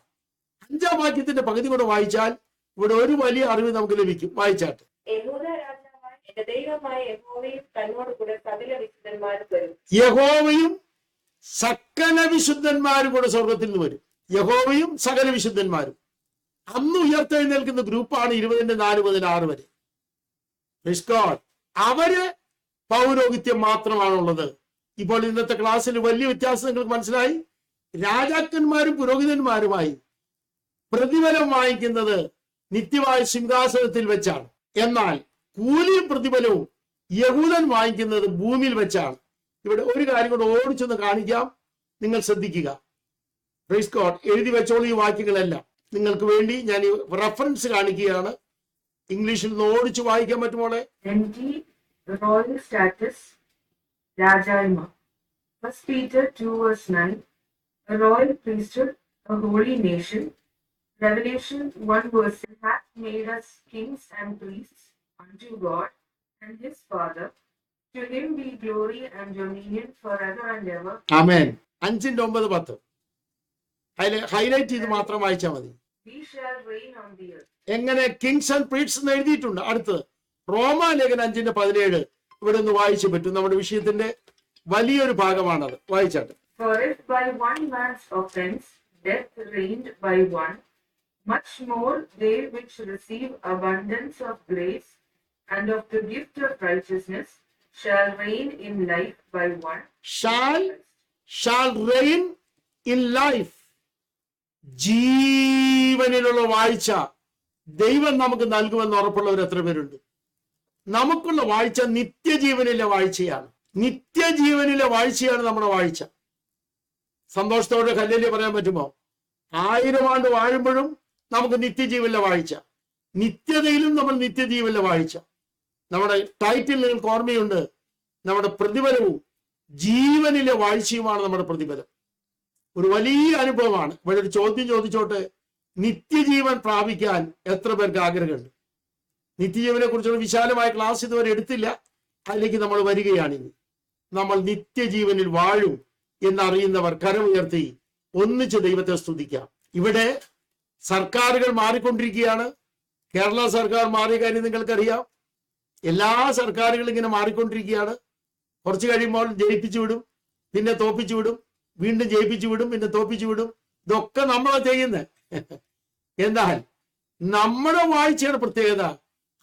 [SPEAKER 2] 5 വാക്യത്തിന്റെ പകുതി കൂടെ വായിച്ചാൽ ഇവിടെ ഒരു വലിയ അറിവ് നമുക്ക് ലഭിക്കും. വായിച്ചാട്ടെ. യഹോവയും സകല വിശുദ്ധന്മാരും കൂടെ സ്വർഗത്തിൽ നിന്ന് വരും. യഹോവയും സകല വിശുദ്ധന്മാരും അന്ന് ഉയർത്തെഴുന്നേൽക്കുന്ന ഗ്രൂപ്പാണ് 20 4 മുതൽ 6 വരെ. അവര് പൗരോഹിത്യം മാത്രമാണുള്ളത്. ഇപ്പോൾ ഇന്നത്തെ ക്ലാസ്സിൽ വലിയ വ്യത്യാസം നിങ്ങൾക്ക് മനസ്സിലായി. രാജാക്കന്മാരും പുരോഹിതന്മാരുമായി പ്രതിഫലം വാങ്ങിക്കുന്നത് നിത്യമായ സിംഹാസനത്തിൽ വെച്ചാണ്. എന്നാൽ കൂലിയും പ്രതിഫലവും യഹൂദൻ വാങ്ങിക്കുന്നത് ഭൂമിയിൽ വെച്ചാണ്. ഇവിടെ ഒരു കാര്യം കൂടെ ഓടിച്ചൊന്ന് കാണിക്കാം, നിങ്ങൾ ശ്രദ്ധിക്കുക. Praise God. എഴുതി വെച്ചോളൂ ഈ വാക്യങ്ങളെല്ലാം. നിങ്ങൾക്ക് വേണ്ടി ഞാൻ ഈ റെഫറൻസ് കാണിക്കുകയാണ്. ഇംഗ്ലീഷിൽ നിന്ന് ഓടിച്ച് വായിക്കാൻ പറ്റുമോളെ?
[SPEAKER 3] Royal status, Rajaima. 1 Peter 2:9. A royal priesthood, a holy nation. Revelation 1:7 hath made us kings and priests unto God and his Father. To him be glory and dominion forever and ever.
[SPEAKER 2] Amen. 5:9-10 അതിൽ highlight ചെയ്ത് മാത്രം വായിച്ചാൽ മതി.
[SPEAKER 3] We shall reign on the earth.
[SPEAKER 2] എങ്ങനെ Kings and priests എന്ന് എഴുതിയിട്ടുണ്ട്. അടുത്തത് റോമാലേഖനം 5:17 ഇവിടെ ഒന്ന് വായിച്ചു പറ്റും. നമ്മുടെ വിഷയത്തിന്റെ വലിയൊരു ഭാഗമാണത്. വായിച്ചാട്ടെ.
[SPEAKER 3] For if by one man's offense death reigned by one, much more they which receive abundance of grace and of the gift of righteousness shall reign in life by one. Shall
[SPEAKER 2] reign in life. ജീവനിലുള്ള വാഴ്ച ദൈവം നമുക്ക് നൽകുമെന്ന് ഉറപ്പുള്ളവർ എത്ര പേരുണ്ട്? നമുക്കുള്ള വാഴ്ച നിത്യജീവനിലെ വാഴ്ചയാണ്. നിത്യജീവനിലെ വാഴ്ചയാണ് നമ്മുടെ വാഴ്ച. സന്തോഷത്തോടെ ഹല്ലേലൂയ പറയാൻ പറ്റുമോ? 1000 ആണ്ട് വാഴുമ്പോഴും നമുക്ക് നിത്യജീവനിലെ വാഴ്ച, നിത്യതയിലും നമ്മൾ നിത്യജീവനിലെ വാഴ്ച. നമ്മുടെ ടൈറ്റിൽ നിങ്ങൾക്ക് ഓർമ്മയുണ്ട്, നമ്മുടെ പ്രതിഫലവും ജീവനിലെ വാഴ്ചയുമാണ് നമ്മുടെ പ്രതിഫലം. ഒരു വലിയ അനുഭവമാണ്. ഇവിടെ ഒരു ചോദ്യം ചോദിച്ചോട്ടെ, നിത്യജീവൻ പ്രാപിക്കാൻ എത്ര പേർക്ക് ആഗ്രഹമുണ്ട്? നിത്യജീവനെ കുറിച്ചുള്ള വിശാലമായ ക്ലാസ് ഇതുവരെ എടുത്തില്ല, അതിലേക്ക് നമ്മൾ വരികയാണിനി. നമ്മൾ നിത്യജീവനിൽ വാഴും എന്നറിയുന്നവർ കരമുയർത്തി ഒന്നിച്ച് ദൈവത്തെ സ്തുതിക്കാം. ഇവിടെ സർക്കാരുകൾ മാറിക്കൊണ്ടിരിക്കുകയാണ്. കേരള സർക്കാർ മാറിയ കാര്യം നിങ്ങൾക്കറിയാം. എല്ലാ സർക്കാരുകളും ഇങ്ങനെ മാറിക്കൊണ്ടിരിക്കുകയാണ്. കുറച്ച് കഴിയുമ്പോൾ ജയിപ്പിച്ചു വിടും, പിന്നെ തോപ്പിച്ചു വിടും, വീണ്ടും ജയിപ്പിച്ചു വിടും, പിന്നെ തോപ്പിച്ചു വിടും. ഇതൊക്കെ നമ്മളാ ചെയ്യുന്നത്. എന്നാൽ നമ്മുടെ വാഴ്ചയുടെ പ്രത്യേകത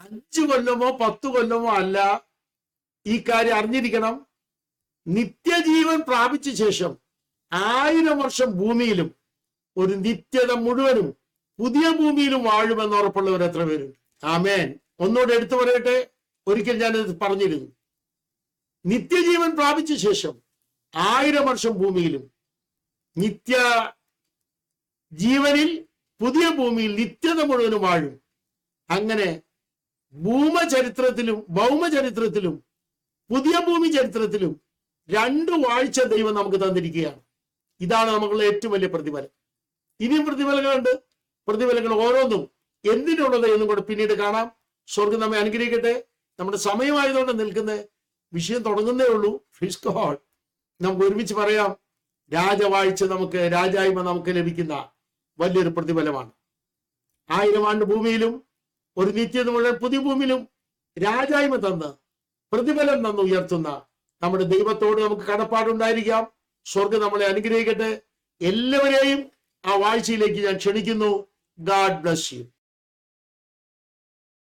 [SPEAKER 2] 5 കൊല്ലമോ 10 കൊല്ലമോ അല്ല. ഈ കാര്യം അറിഞ്ഞിരിക്കണം. നിത്യജീവൻ പ്രാപിച്ച ശേഷം 1000 വർഷം ഭൂമിയിലും ഒരു നിത്യത മുഴുവനും പുതിയ ഭൂമിയിലും വാഴുമെന്ന് ഉറപ്പുള്ളവർ എത്ര പേരുണ്ട്? ആമേൻ. ഒന്നുകൂടെ എടുത്തു പറയട്ടെ, ഒരിക്കൽ ഞാനിത് പറഞ്ഞിരുന്നു. നിത്യജീവൻ പ്രാപിച്ച ശേഷം 1000 വർഷം ഭൂമിയിലും നിത്യ ജീവനിൽ പുതിയ ഭൂമിയിൽ നിത്യത മുഴുവനും വാഴും. അങ്ങനെ ഭൗമചരിത്രത്തിലും പുതിയ ഭൂമി ചരിത്രത്തിലും 2 വാഴ്ച ദൈവം നമുക്ക് തന്നിരിക്കുകയാണ്. ഇതാണ് നമുക്കുള്ള ഏറ്റവും വലിയ പ്രതിഫലം. ഇനിയും പ്രതിഫലങ്ങളുണ്ട്. പ്രതിഫലങ്ങൾ ഓരോന്നും എന്തിനുള്ളത് എന്നും കൂടെ പിന്നീട് കാണാം. സ്വർഗം നമ്മെ അനുഗ്രഹിക്കട്ടെ. നമ്മുടെ സമയമായതുകൊണ്ട് നിൽക്കുന്ന വിഷയം തുടങ്ങുന്നേ ഉള്ളൂ. Praise God. നമുക്ക് ഒരുമിച്ച് പറയാം, രാജവാഴ്ച നമുക്ക്, രാജായ്മ നമുക്ക് ലഭിക്കുന്ന വലിയൊരു പ്രതിഫലമാണ്. 1000 ആണ്ട് ഭൂമിയിലും ഒരു നിത്യത മുഴുവൻ പുതിയ ഭൂമിയിലും രാജായ്മ തന്ന് പ്രതിഫലം തന്ന് ഉയർത്തുന്ന നമ്മുടെ ദൈവത്തോട് നമുക്ക് കടപ്പാടുണ്ടായിരിക്കാം. സ്വർഗം നമ്മളെ അനുഗ്രഹിക്കട്ടെ. എല്ലാവരെയും ആ വാഴ്ചയിലേക്ക് ഞാൻ ക്ഷണിക്കുന്നു. God bless you.